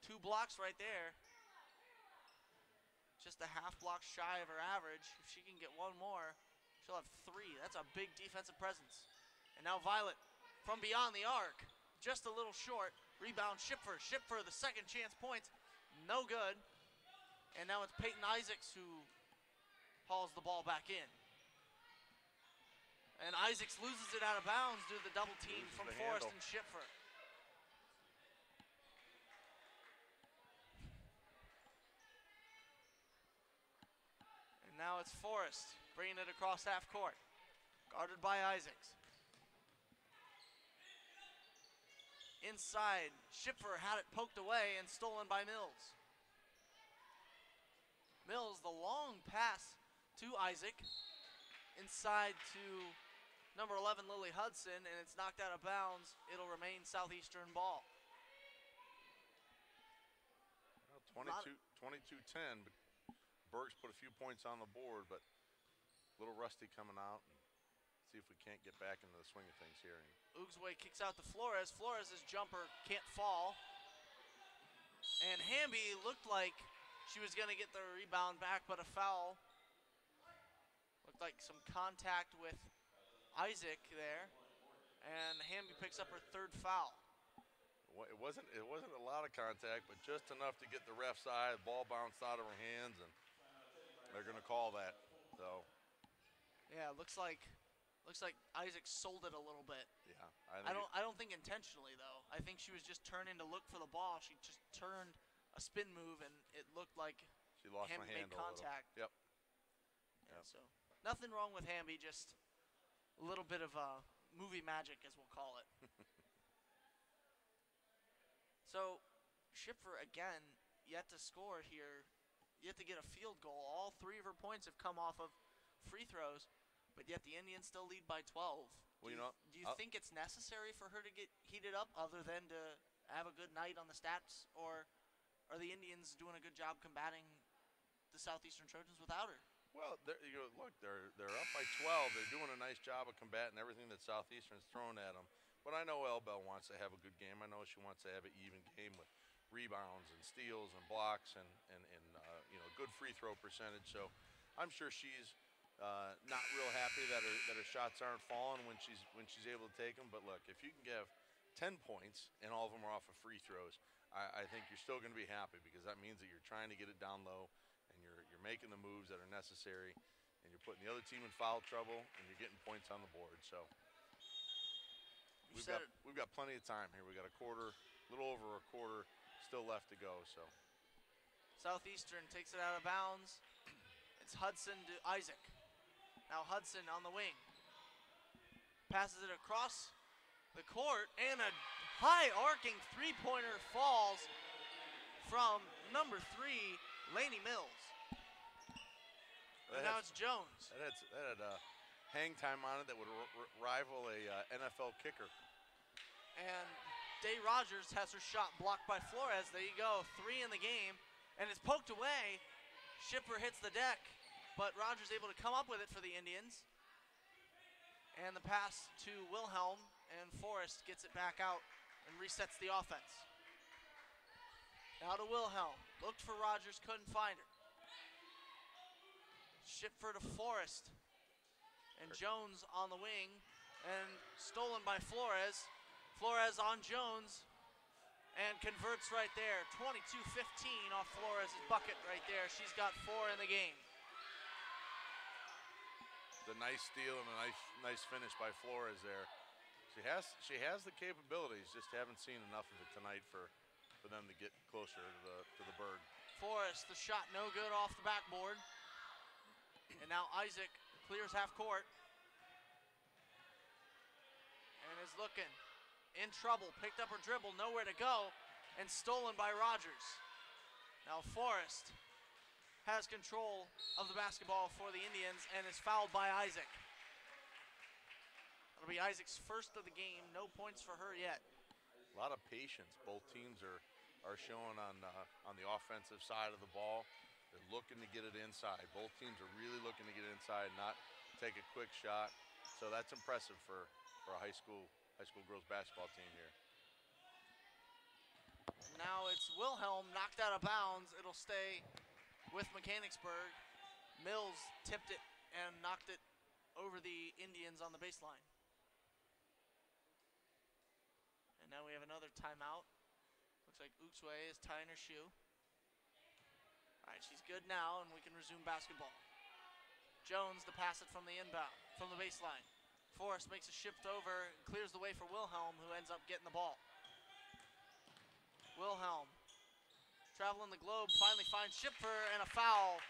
2 blocks right there. Just a half block shy of her average. If she can get one more, she'll have 3. That's a big defensive presence. And now Violet from beyond the arc. Just a little short. Rebound, Schiffer. Schiffer, the second chance points. No good. And now it's Peyton Isaacs who hauls the ball back in. And Isaacs loses it out of bounds due to the double team from Forrest and Schiffer. And now it's Forrest bringing it across half court. Guarded by Isaacs. Inside, Schiffer had it poked away and stolen by Mills. Mills, the long pass to Isaac. Inside to number 11, Lily Hudson, and it's knocked out of bounds. It'll remain Southeastern ball. Well, 22-10. Berg's put a few points on the board, but a little rusty coming out. See if we can't get back into the swing of things here. Ugsway kicks out to Flores. Flores' jumper can't fall. And Hamby looked like she was going to get the rebound back, but a foul. Looked like some contact with Isaac there. And Hamby picks up her 3rd foul. It wasn't a lot of contact, but just enough to get the ref's eye. The ball bounced out of her hands, and they're going to call that. So. Yeah, it looks like Isaac sold it a little bit. Yeah, I don't think intentionally though. I think she was just turning to look for the ball. She just turned a spin move, and it looked like she lost Hamby my hand made contact. Yep. Yeah, so nothing wrong with Hamby, just a little bit of movie magic, as we'll call it. So Schipfer, again, yet to score here, yet to get a field goal. All 3 of her points have come off of free throws, but yet the Indians still lead by 12. Well, Do you think it's necessary for her to get heated up other than to have a good night on the stats, or are the Indians doing a good job combating the Southeastern Trojans without her? Well, look, they're up by 12. They're doing a nice job of combating everything that Southeastern's thrown at them. But I know M.I.B.N wants to have a good game. I know she wants to have an even game with rebounds and steals and blocks and good free throw percentage. So I'm sure she's not real happy that her shots aren't falling when she's able to take them. But look, if you can give 10 points and all of them are off of free throws, I think you're still going to be happy, because that means that you're trying to get it down low and you're making the moves that are necessary, and you're putting the other team in foul trouble, and you're getting points on the board. So we've got plenty of time here. We got a little over a quarter still left to go. So Southeastern takes it out of bounds. It's Hudson to Isaac. Now Hudson on the wing. Passes it across the court, and a high arcing 3-pointer falls from number 3, Lainey Mills. And now it's Jones. That had hang time on it that would rival a NFL kicker. And Day Rogers has her shot blocked by Flores. There you go, 3 in the game, and it's poked away. Schipfer hits the deck, but Rogers able to come up with it for the Indians. And the pass to Wilhelm, and Forrest gets it back out and resets the offense. Now to Wilhelm. Looked for Rogers, couldn't find her. Schipfer to Forrest. And Jones on the wing. And stolen by Flores. Flores on Jones. And converts right there. 22-15 off Flores' bucket right there. She's got 4 in the game. The nice steal and a nice finish by Flores there. She has the capabilities, just haven't seen enough of it tonight for them to get closer to the Berg. Forrest, the shot no good off the backboard. And now Isaac clears half court. And is looking in trouble. Picked up her dribble, nowhere to go, and stolen by Rogers. Now Forrest has control of the basketball for the Indians and is fouled by Isaac. It'll be Isaac's first of the game. No points for her yet. A lot of patience both teams are showing on the offensive side of the ball. They're looking to get it inside. Both teams are really looking to get inside, not take a quick shot. So that's impressive for a high school girls basketball team here. Now it's Wilhelm knocked out of bounds. It'll stay with Mechanicsburg. Mills tipped it and knocked it over the Indians on the baseline. And now we have another timeout. Looks like Uxue is tying her shoe. All right, she's good now, and we can resume basketball. Jones to pass it from the inbound, from the baseline. Forrest makes a shift over and clears the way for Wilhelm, who ends up getting the ball. Wilhelm, traveling the globe, finally finds Schipfer, and a foul.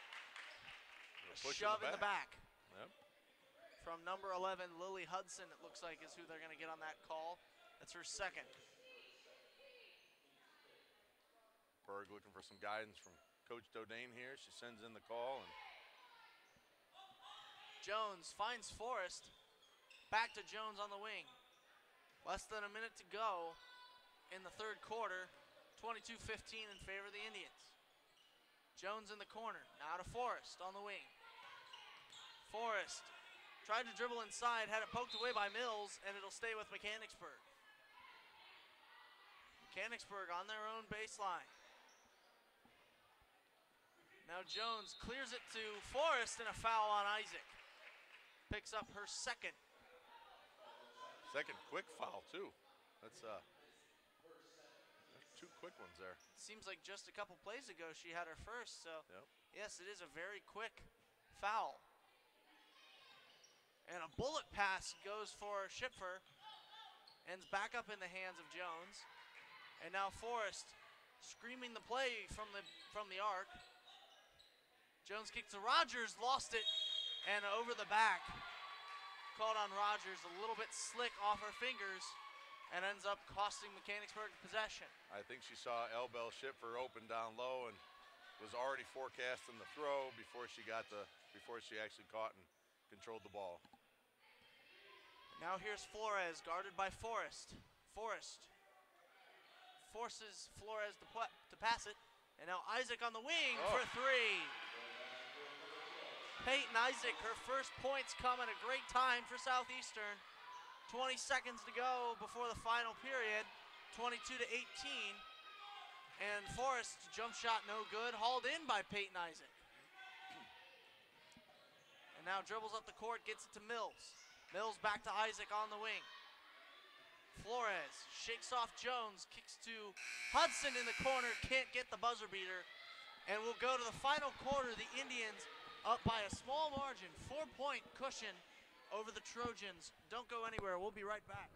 A shove in the back. Yep. From number 11, Lily Hudson, it looks like, is who they're going to get on that call. That's her second. Berg looking for some guidance from Coach Dodane here. She sends in the call. And Jones finds Forrest. Back to Jones on the wing. Less than a minute to go in the third quarter. 22-15 in favor of the Indians. Jones in the corner. Now to Forrest on the wing. Forrest tried to dribble inside, had it poked away by Mills, and it'll stay with Mechanicsburg. Mechanicsburg on their own baseline. Now Jones clears it to Forrest, and a foul on Isaac. Picks up her second. Second quick foul, too. That's two quick ones there. Seems like just a couple plays ago she had her first, so yep. Yes, it is a very quick foul. And a bullet pass goes for Schipfer. Ends back up in the hands of Jones. And now Forrest screaming the play from the arc. Jones kicks to Rogers, lost it, and over the back. Called on Rogers, a little bit slick off her fingers, and ends up costing Mechanicsburg possession. I think she saw Elbel Schiffer open down low and was already forecasting the throw before she actually caught and controlled the ball. Now here's Flores, guarded by Forrest. Forrest forces Flores to pass it, and now Isaac on the wing for three. Peyton Isaac, her first points come at a great time for Southeastern. 20 seconds to go before the final period, 22-18. And Forrest's jump shot no good, hauled in by Peyton Isaac. And now dribbles up the court, gets it to Mills. Mills back to Isaac on the wing. Flores shakes off Jones, kicks to Hudson in the corner, can't get the buzzer beater. And we'll go to the final quarter, the Indians up by a small margin, 4-point cushion over the Trojans. Don't go anywhere, we'll be right back.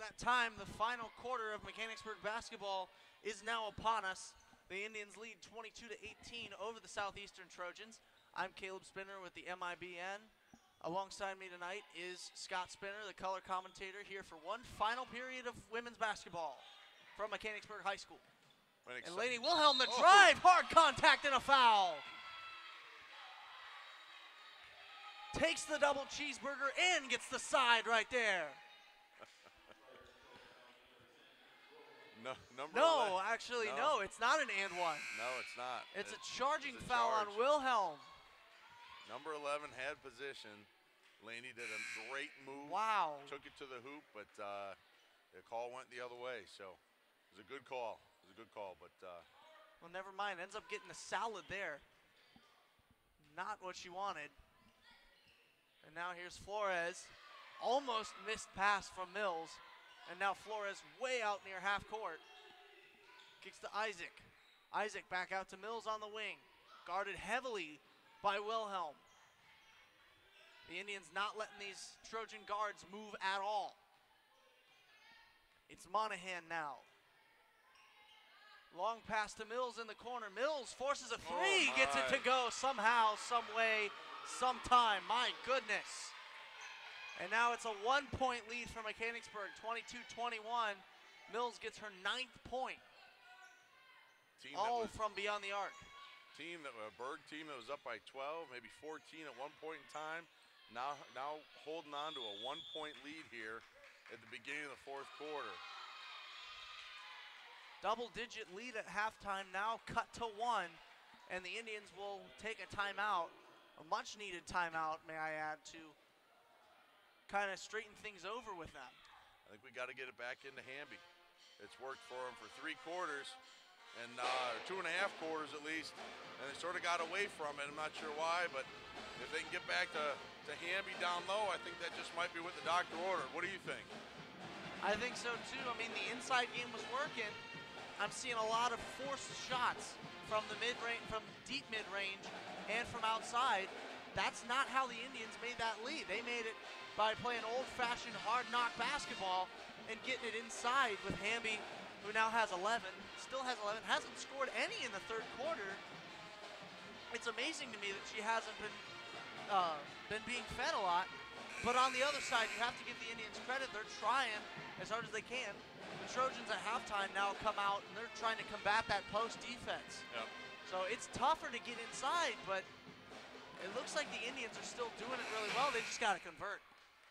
That time, the final quarter of Mechanicsburg basketball is now upon us. The Indians lead 22-18 over the Southeastern Trojans. I'm Caleb Spinner with the M.I.B.N. Alongside me tonight is Scott Spinner, the color commentator, here for one final period of women's basketball from Mechanicsburg High School. And Lady Wilhelm, the drive, hard contact and a foul. Takes the double cheeseburger and gets the side right there. No, actually, no, it's not an and one. No, it's not. It's a charging foul on Wilhelm. Number 11 had position. Laney did a great move. Wow. Took it to the hoop, but the call went the other way. So it was a good call. But well, never mind. Ends up getting a salad there. Not what she wanted. And now here's Flores. Almost missed pass from Mills. And now Flores way out near half court. Kicks to Isaac. Isaac back out to Mills on the wing. Guarded heavily by Wilhelm. The Indians not letting these Trojan guards move at all. It's Monahan now. Long pass to Mills in the corner. Mills forces a three, gets it to go somehow, some way, sometime. My goodness. And now it's a 1-point lead for Mechanicsburg, 22-21. Mills gets her 9th point. All from beyond the arc. Berg team that was up by 12, maybe 14 at one point in time. Now holding on to a 1-point lead here at the beginning of the fourth quarter. Double-digit lead at halftime, now cut to 1. And the Indians will take a timeout, a much-needed timeout, may I add, to kind of straighten things over with them. I think we got to get it back into Hamby. It's worked for them for 3 quarters, and 2.5 quarters at least, and they sort of got away from it. I'm not sure why, but if they can get back to Hamby down low, I think that just might be what the doctor ordered. What do you think? I think so too. I mean, the inside game was working. I'm seeing a lot of forced shots from the mid-range, from deep mid-range, and from outside. That's not how the Indians made that lead. They made it by playing old-fashioned hard-knock basketball and getting it inside with Hamby, who now has 11, still has 11, hasn't scored any in the third quarter. It's amazing to me that she hasn't been being fed a lot. But on the other side, you have to give the Indians credit. They're trying as hard as they can. the Trojans at halftime now come out and they're trying to combat that post defense. Yep. So it's tougher to get inside, but it looks like the Indians are still doing it really well. They just got to convert.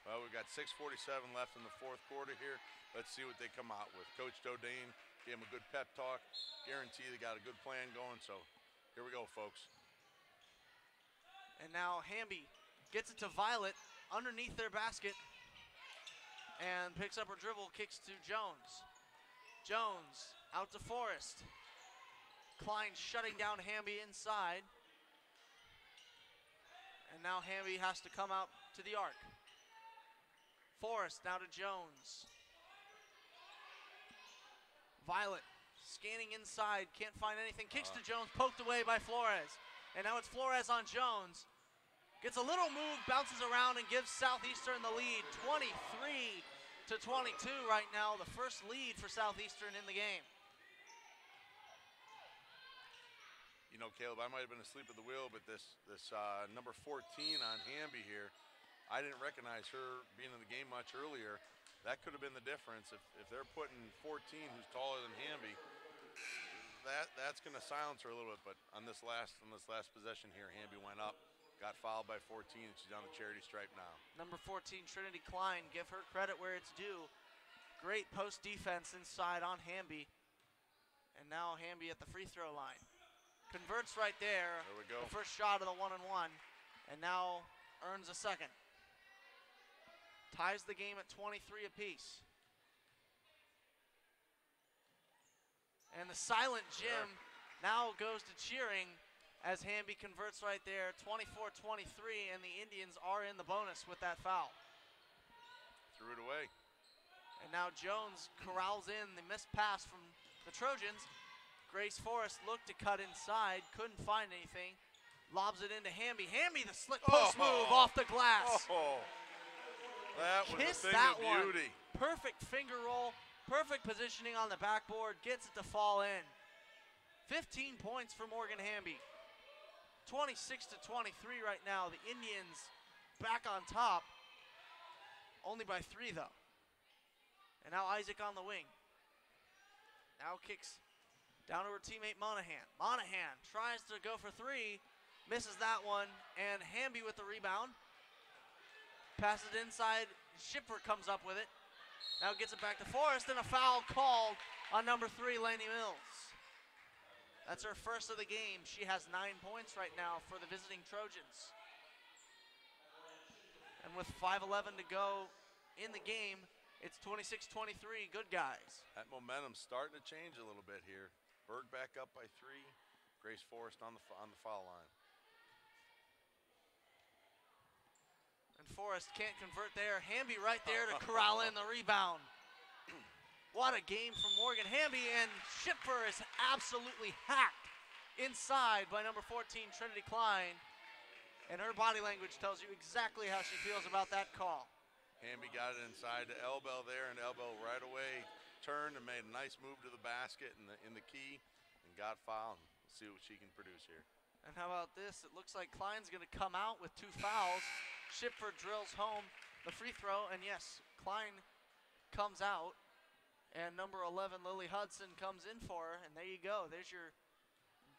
Well, we've got 6:47 left in the fourth quarter here. Let's see what they come out with. Coach Dodane gave them a good pep talk. Guarantee they got a good plan going. So here we go, folks. And now Hamby gets it to Violet underneath their basket and picks up her dribble, kicks to Jones. Jones out to Forrest. Klein shutting down Hamby inside. And now Hamby has to come out to the arc. Forrest now to Jones. Violet scanning inside, can't find anything. Kicks to Jones, poked away by Flores. And now it's Flores on Jones. Gets a little move, bounces around, and gives Southeastern the lead. 23-22 right now, the first lead for Southeastern in the game. You know, Caleb, I might have been asleep at the wheel, but this number 14 on Hamby here, I didn't recognize her being in the game much earlier. That could have been the difference. If they're putting 14, who's taller than Hamby, that's going to silence her a little bit. But on this last possession here, Hamby went up, got fouled by 14, and she's on the charity stripe now. Number 14, Trinity Klein, give her credit where it's due. Great post defense inside on Hamby. And now Hamby at the free throw line. Converts right there. There we go. The first shot of the 1-and-1, and now earns a second. Ties the game at 23 apiece. And the silent Jim now goes to cheering as Hamby converts right there, 24-23, and the Indians are in the bonus with that foul. Threw it away. And now Jones corrals in the missed pass from the Trojans. Grace Forrest looked to cut inside, couldn't find anything. Lobs it into Hamby. Hamby, the slick post move off the glass. That was Kiss a thing that of one. beauty. Perfect finger roll, perfect positioning on the backboard, gets it to fall in. 15 points for Morgan Hamby. 26-23 right now. The Indians back on top, only by 3 though. And now Isaac on the wing. Now kicks down to her teammate Monahan. Monahan tries to go for 3, misses that one, and Hamby with the rebound. Passes it inside, Schiffer comes up with it. Now gets it back to Forrest, and a foul called on number 3, Laney Mills. That's her first of the game. She has 9 points right now for the visiting Trojans. And with 5:11 to go in the game, it's 26-23, good guys. That momentum's starting to change a little bit here. Berg back up by 3, Grace Forrest on the foul line. And Forrest can't convert there. Hamby right there to corral in the rebound. What a game from Morgan Hamby, and Schiffer is absolutely hacked inside by number 14, Trinity Klein. And her body language tells you exactly how she feels about that call. Hamby got it inside to Elbel there, and Elbel right away turned and made a nice move to the basket in the key and got fouled. We'll see what she can produce here. And how about this? It looks like Klein's going to come out with 2 fouls. Schiffer drills home the free throw, and yes, Klein comes out, and number 11, Lily Hudson, comes in for her, and there you go. There's your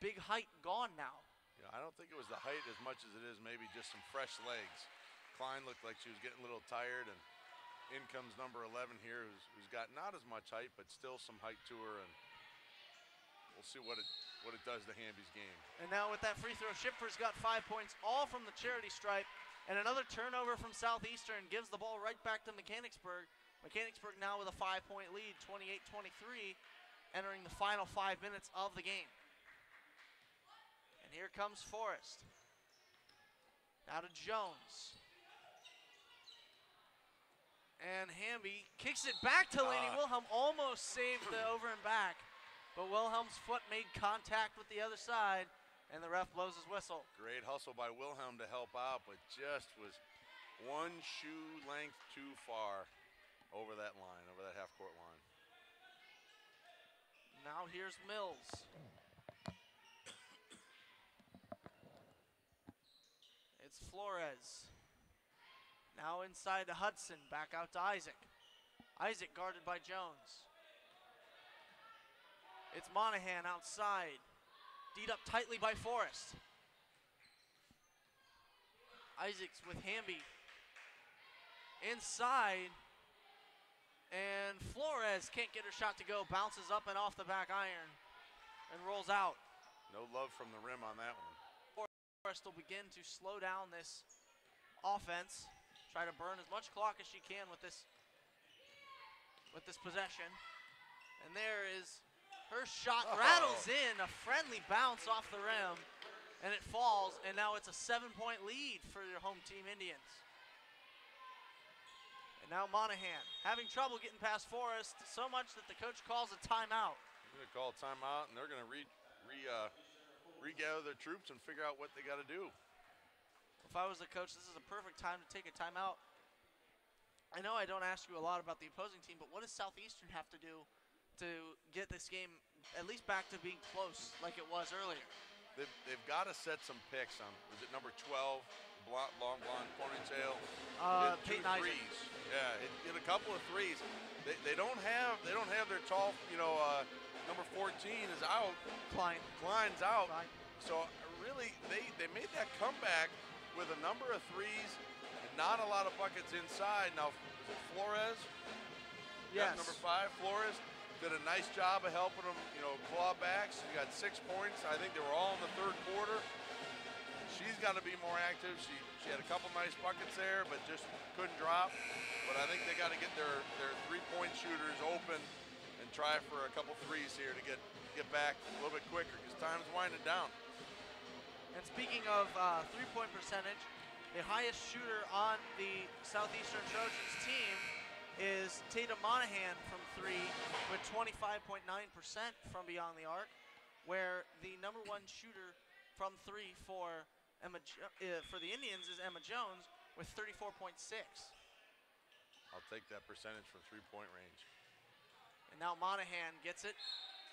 big height gone now. Yeah, I don't think it was the height as much as it is maybe just some fresh legs. Klein looked like she was getting a little tired, and in comes number 11 here, who's got not as much height, but still some height to her, and we'll see what it does to Hamby's game. And now with that free throw, Schiffer's got 5 points, all from the charity stripe, and another turnover from Southeastern gives the ball right back to Mechanicsburg. Mechanicsburg now with a 5-point lead, 28-23, entering the final 5 minutes of the game. And here comes Forrest. Now to Jones. And Hamby kicks it back to Laney Wilhelm, almost saved the over and back. But Wilhelm's foot made contact with the other side, and the ref blows his whistle. Great hustle by Wilhelm to help out, but just was 1 shoe length too far over that line, over that half-court line. Now here's Mills. It's Flores. Now inside to Hudson, back out to Isaac. Isaac guarded by Jones. It's Monahan outside. D'd up tightly by Forrest. Isaacs with Hamby. Inside. And Flores can't get her shot to go. Bounces up and off the back iron. And rolls out. No love from the rim on that one. Forrest will begin to slow down this offense. Try to burn as much clock as she can with this possession. And there is her shot, rattles in, a friendly bounce off the rim, and it falls, and now it's a 7-point lead for your home team Indians. And now Monahan having trouble getting past Forrest, so much that the coach calls a timeout. They're gonna call a timeout, and they're gonna regather their troops and figure out what they gotta do. If I was the coach, this is a perfect time to take a timeout. I know I don't ask you a lot about the opposing team, but what does Southeastern have to do to get this game at least back to being close like it was earlier? They've got to set some picks on, was it number 12, long blonde ponytail? Peyton two threes. Yeah, hit a couple of threes. They don't have their tall, number 14 is out. Klein's out. Klein. So really, they made that comeback with a number of threes and not a lot of buckets inside. Now, is it Flores? Yes. Number 5, Flores, did a nice job of helping them, claw back. She got 6 points. I think they were all in the third quarter. She's got to be more active. She had a couple nice buckets there, but just couldn't drop. But I think they got to get their three-point shooters open and try for a couple threes here to get back a little bit quicker because time's winding down. And speaking of three-point percentage, the highest shooter on the Southeastern Trojans team is Tatum Monahan from 3 with 25.9% from beyond the arc, where the number 1 shooter from 3 for the Indians is Emma Jones with 34.6. I'll take that percentage from three-point range. And now Monahan gets it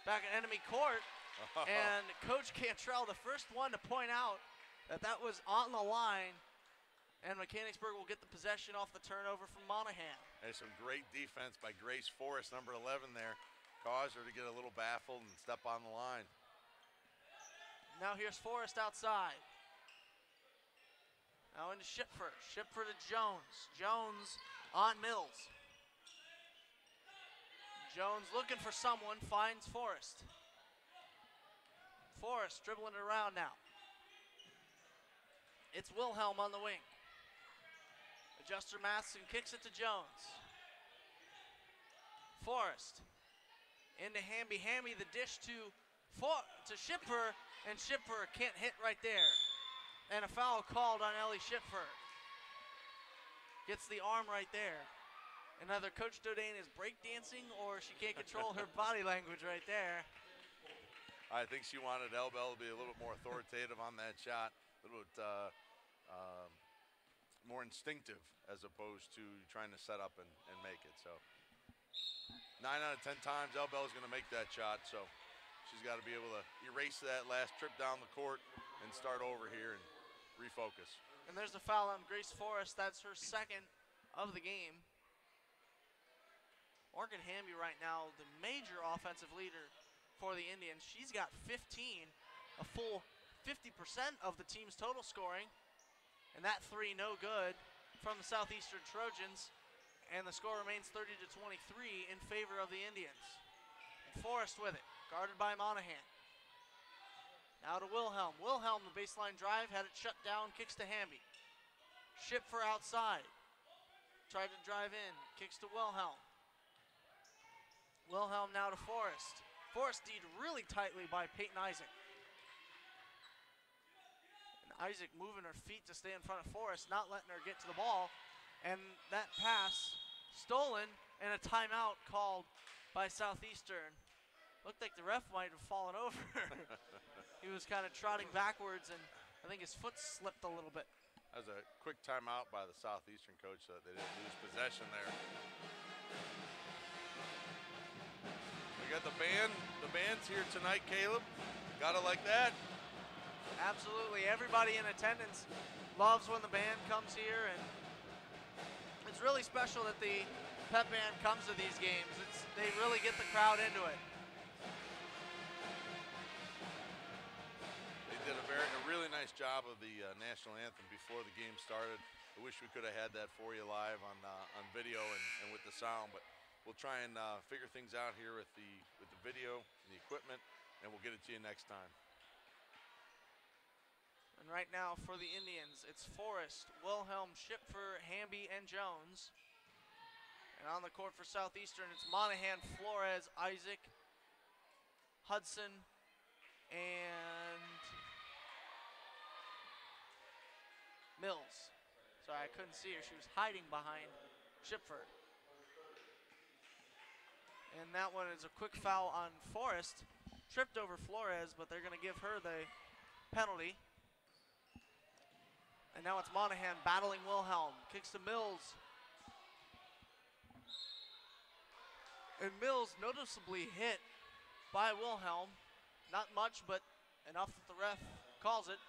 back in enemy court. And Coach Cantrell, the first one to point out that was on the line, and Mechanicsburg will get the possession off the turnover from Monahan. There's some great defense by Grace Forrest, number 11 there. Caused her to get a little baffled and step on the line. Now here's Forrest outside. Now into Shipfer. Shipfer to Jones. Jones on Mills. Jones looking for someone, finds Forrest. Forrest dribbling it around now. It's Wilhelm on the wing. Adjuster Matheson kicks it to Jones. Forrest into Hamby. Hamby the dish to Shipper, and Shipper can't hit right there. And a foul called on Ellie Shipper. Gets the arm right there. And either Coach Dodane is breakdancing or she can't control her body language right there. I think she wanted Elbel to be a little bit more authoritative on that shot, a little bit more instinctive as opposed to trying to set up and make it. So 9 out of 10 times Elbel is going to make that shot, so she's got to be able to erase that last trip down the court and start over here and refocus. And there's a foul on Grace Forrest. That's her second of the game. Morgan Hamby right now, the major offensive leader for the Indians. She's got 15, a full 50% of the team's total scoring. And that 3 no good from the Southeastern Trojans. And the score remains 30-23 in favor of the Indians. And Forrest with it, guarded by Monahan. Now to Wilhelm. Wilhelm, the baseline drive, had it shut down, kicks to Hamby. Shipfer outside. Tried to drive in, kicks to Wilhelm. Wilhelm now to Forrest. Forrest D'd really tightly by Peyton Isaac. And Isaac moving her feet to stay in front of Forrest, not letting her get to the ball. And that pass stolen and a timeout called by Southeastern. Looked like the ref might have fallen over. He was kind of trotting backwards and I think his foot slipped a little bit. That was a quick timeout by the Southeastern coach so that they didn't lose possession there. We got the band. The band's here tonight, Caleb. Gotta like that. Absolutely. Everybody in attendance loves when the band comes here, and it's really special that the pep band comes to these games. They really get the crowd into it. a really nice job of the national anthem before the game started. I wish we could have had that for you live on video and with the sound, but we'll try and figure things out here with the video and the equipment, and we'll get it to you next time. And right now for the Indians, it's Forrest, Wilhelm, Schipfer, Hamby, and Jones. And on the court for Southeastern, it's Monahan, Flores, Isaac, Hudson, and Mills. Sorry, I couldn't see her. She was hiding behind Schipfer. And that one is a quick foul on Forrest. Tripped over Flores, but they're going to give her the penalty. And now it's Monahan battling Wilhelm. Kicks to Mills. And Mills noticeably hit by Wilhelm. Not much, but enough that the ref calls it.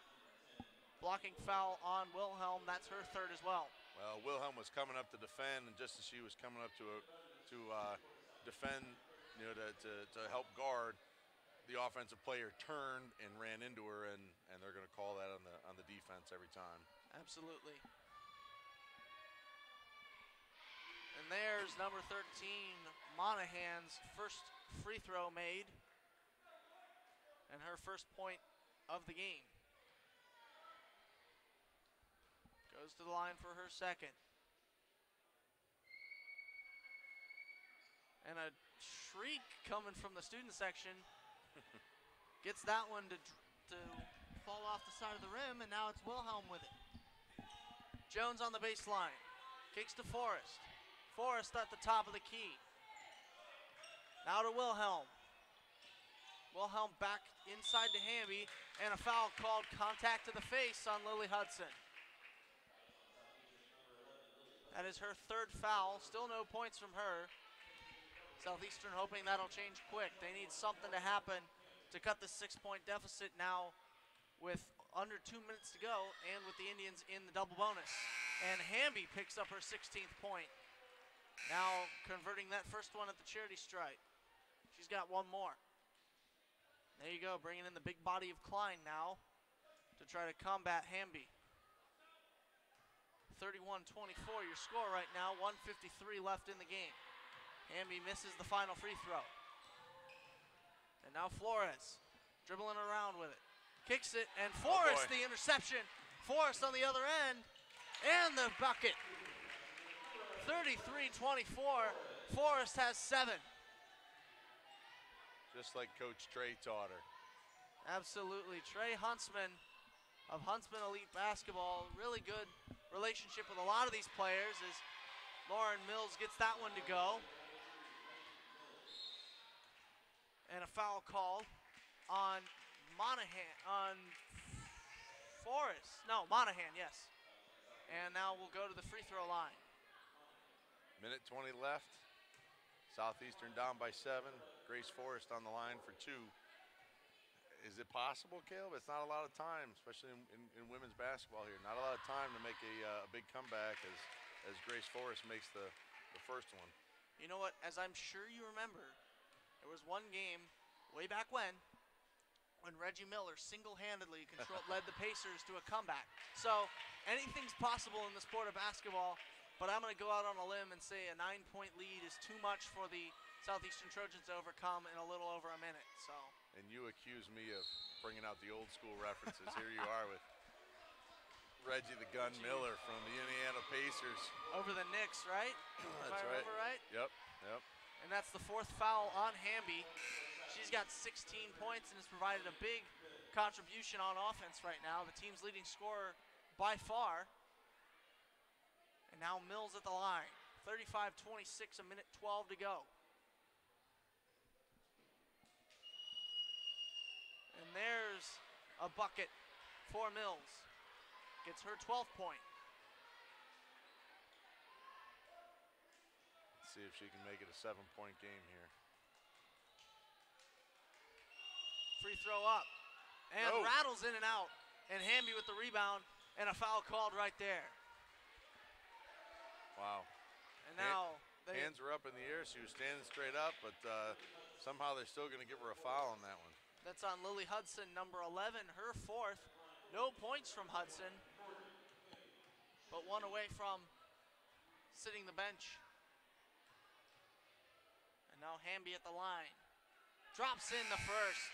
Blocking foul on Wilhelm. That's her third as well. Well, Wilhelm was coming up to defend, and just as she was coming up to defend, to help guard, the offensive player turned and ran into her, and they're going to call that on the defense every time. Absolutely. And there's number 13, Monahan's first free throw made, and her first point of the game. Goes to the line for her second. And a shriek coming from the student section. Gets that one to fall off the side of the rim, and now it's Wilhelm with it. Jones on the baseline. Kicks to Forrest. Forrest at the top of the key. Now to Wilhelm. Wilhelm back inside to Hamby, and a foul called, contact to the face on Lily Hudson. That is her third foul, still no points from her. Southeastern hoping that'll change quick. They need something to happen to cut the 6-point deficit now with under 2 minutes to go and with the Indians in the double bonus. And Hamby picks up her 16th point. Now converting that first one at the charity stripe. She's got one more. There you go, bringing in the big body of Klein now to try to combat Hamby. 31-24 your score right now, 1:53 left in the game. Hamby misses the final free throw. And now Flores dribbling around with it. Kicks it, and Forrest the interception. Forrest on the other end, and the bucket. 33-24, Forrest has 7. Just like Coach Trey taught her. Absolutely, Trey Huntsman of Huntsman Elite Basketball, really good relationship with a lot of these players as Lauren Mills gets that one to go. And a foul call on Monahan, yes. And now we'll go to the free throw line. Minute 20 left. Southeastern down by 7. Grace Forrest on the line for 2. Is it possible, Caleb? It's not a lot of time, especially in women's basketball here. Not a lot of time to make a big comeback as Grace Forrest makes the first one. You know what? As I'm sure you remember, there was one game way back when Reggie Miller single-handedly led the Pacers to a comeback. So anything's possible in the sport of basketball, but I'm going to go out on a limb and say a 9-point lead is too much for the Southeastern Trojans to overcome in a little over a minute. So. And you accuse me of bringing out the old school references. Here you are with Reggie the Gun Miller from the Indiana Pacers. Over the Knicks, right? If I remember right? Yep. And that's the 4th foul on Hamby. She's got 16 points and has provided a big contribution on offense right now. The team's leading scorer by far. And now Mills at the line. 35-26, a minute 12 to go. And there's a bucket for Mills. Gets her 12th point. Let's see if she can make it a 7-point game here. Free throw up. And rattles in and out. And Hamby with the rebound and a foul called right there. Wow. And now hands were up in the air. She was standing straight up, but somehow they're still going to give her a foul on that one. That's on Lily Hudson, number 11, her fourth. No points from Hudson, but one away from sitting the bench. And now Hamby at the line. Drops in the first.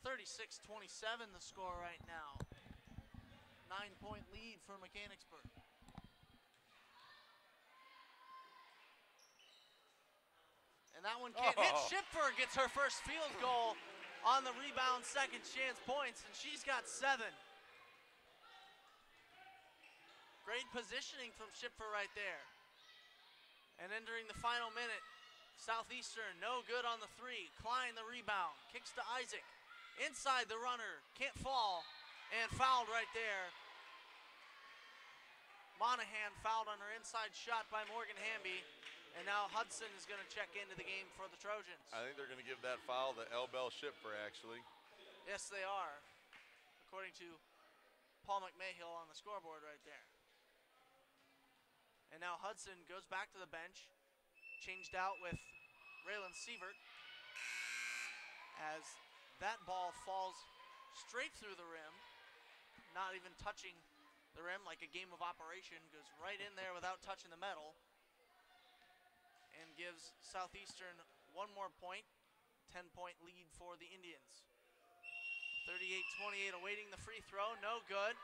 36-27 the score right now. 9-point lead for Mechanicsburg. And that one can't hit. Schipfer gets her first field goal on the rebound, second chance points, and she's got 7. Great positioning from Schipfer right there. And entering the final minute, Southeastern no good on the 3. Klein the rebound, kicks to Isaac. Inside the runner, can't fall, and fouled right there. Monahan fouled on her inside shot by Morgan Hamby. And now Hudson is going to check into the game for the Trojans. I think they're going to give that foul to L-Bell Schipfer, actually. Yes, they are, according to Paul McMahill on the scoreboard right there. And now Hudson goes back to the bench, changed out with Raylan Sievert, as that ball falls straight through the rim, not even touching the rim like a game of operation, goes right in there without touching the metal. And gives Southeastern one more point, 10-point lead for the Indians. 38-28 awaiting the free throw, no good.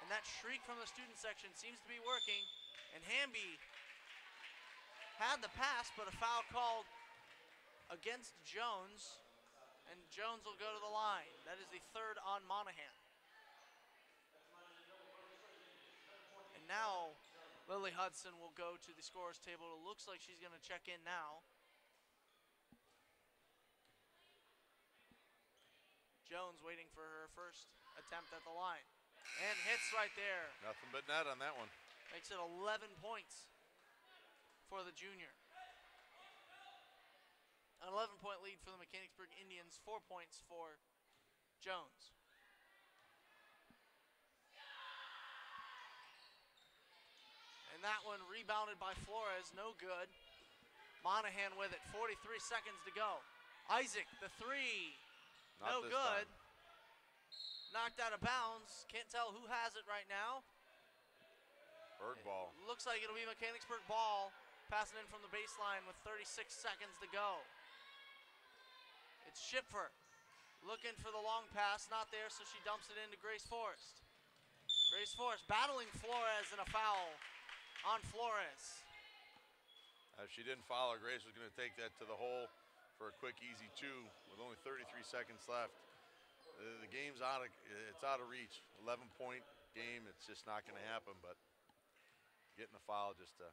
And that shriek from the student section seems to be working. And Hamby had the pass, but a foul called against Jones. And Jones will go to the line. That is the third on Monahan. And now Lily Hudson will go to the scorer's table. It looks like she's going to check in now. Jones waiting for her first attempt at the line. And hits right there. Nothing but net on that one. Makes it 11 points for the junior. An 11-point lead for the Mechanicsburg Indians, 4 points for Jones. And that one rebounded by Flores, no good. Monahan with it, 43 seconds to go. Isaac, the 3, no good. Knocked out of bounds, can't tell who has it right now. Bird ball. Looks like it'll be Mechanicsburg ball, passing in from the baseline with 36 seconds to go. It's Schipfer, looking for the long pass, not there, so she dumps it into Grace Forrest. Grace Forrest battling Flores and a foul on Flores. If she didn't foul her, Grace was going to take that to the hole for a quick, easy 2 with only 33 seconds left. The game's out of reach. 11-point game. It's just not going to happen. But getting the foul just a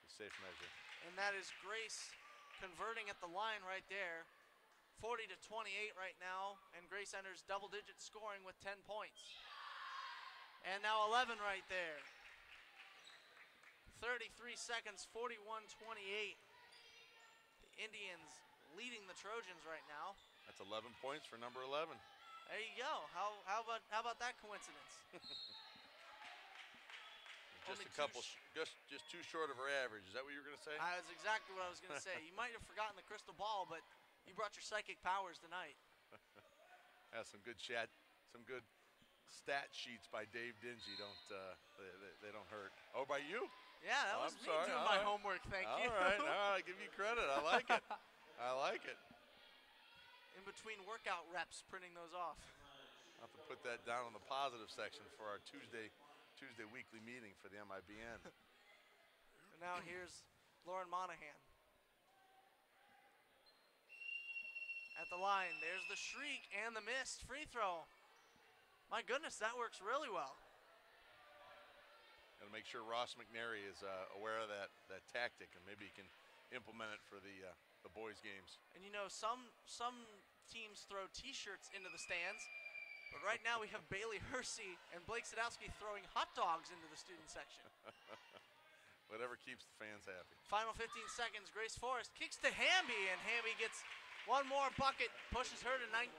safe measure. And that is Grace converting at the line right there. 40-28 right now, and Grace enters double-digit scoring with 10 points. And now 11 right there. 33 seconds, 41-28. The Indians leading the Trojans right now. That's 11 points for number 11. There you go. How about that coincidence? Just a couple, just too short of her average. Is that what you were going to say? That's exactly what I was going to say. You might have forgotten the crystal ball, but you brought your psychic powers tonight. Has some good stat sheets by Dave Dingy. They don't hurt. Oh, by you? Yeah, that was me doing my homework. Thank you. All right, I give you credit. I like it. I like it. In between workout reps, printing those off. I'll have to put that down on the positive section for our Tuesday weekly meeting for the M.I.B.N. And now here's Lauren Monahan. At the line, there's the shriek and the missed free throw. My goodness, that works really well. Got to make sure Ross McNary is aware of that tactic, and maybe he can implement it for the boys' games. And you know, some teams throw T-shirts into the stands, but right now we have Bailey Hersey and Blake Sadowski throwing hot dogs into the student section. Whatever keeps the fans happy. Final 15 seconds, Grace Forrest kicks to Hamby, and Hamby gets one more bucket, pushes her to 19,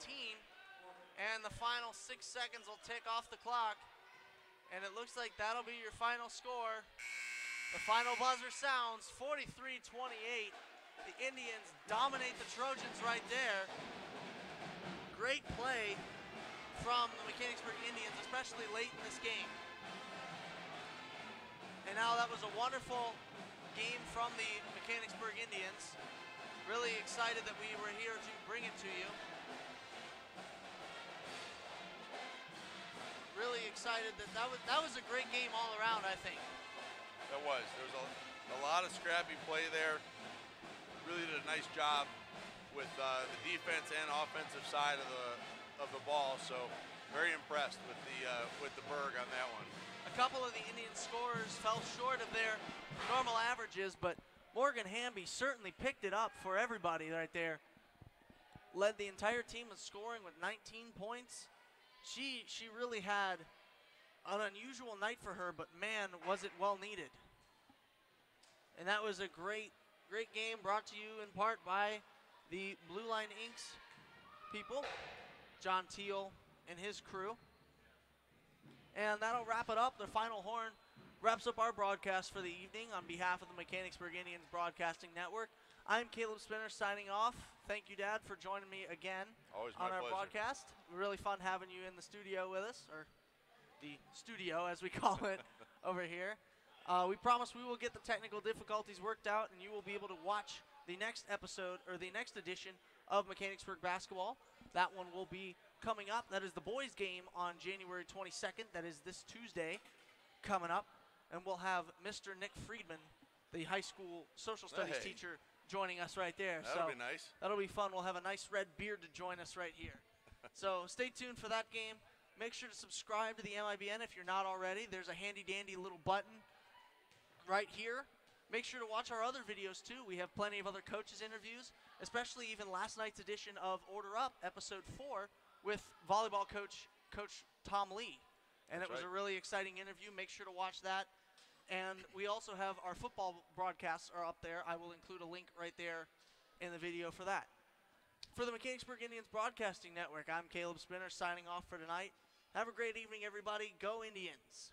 and the final 6 seconds will tick off the clock. And it looks like that'll be your final score. The final buzzer sounds 43-28. The Indians dominate the Trojans right there. Great play from the Mechanicsburg Indians, especially late in this game. And now that was a wonderful game from the Mechanicsburg Indians. Really excited that we were here to bring it to you. Really excited that was a great game all around, I think. That was. There was a lot of scrappy play there. Really did a nice job with the defense and offensive side of the ball. So very impressed with the Berg on that one. A couple of the Indian scorers fell short of their normal averages, but Morgan Hamby certainly picked it up for everybody right there. Led the entire team in scoring with 19 points. She really had an unusual night for her, but man, was it well needed. And that was a great game brought to you in part by the Blue Line Inks people, John Teal and his crew. And that'll wrap it up. The final horn wraps up our broadcast for the evening on behalf of the Mechanicsburg Indians Broadcasting Network. I'm Caleb Spinner signing off. Thank you, Dad, for joining me again Always on my our pleasure. broadcast. Really fun having you in the studio with us, or the studio as we call it over here. We promise we will get the technical difficulties worked out, and you will be able to watch the next episode or the next edition of Mechanicsburg Basketball. That one will be coming up. That is the boys' game on January 22nd. That is this Tuesday coming up. And we'll have Mr. Nick Friedman, the high school social studies teacher, joining us right there. That'll be nice. That'll be fun. We'll have a nice red beard to join us right here. So stay tuned for that game. Make sure to subscribe to the M.I.B.N. if you're not already. There's a handy-dandy little button right here. Make sure to watch our other videos, too. We have plenty of other coaches' interviews, especially even last night's edition of Order Up, Episode 4, with volleyball coach Tom Lee. And That's it was a really exciting interview. Make sure to watch that. And we also have our football broadcasts are up there. I will include a link right there in the video for that. For the Mechanicsburg Indians Broadcasting Network, I'm Caleb Spinner signing off for tonight. Have a great evening, everybody. Go Indians.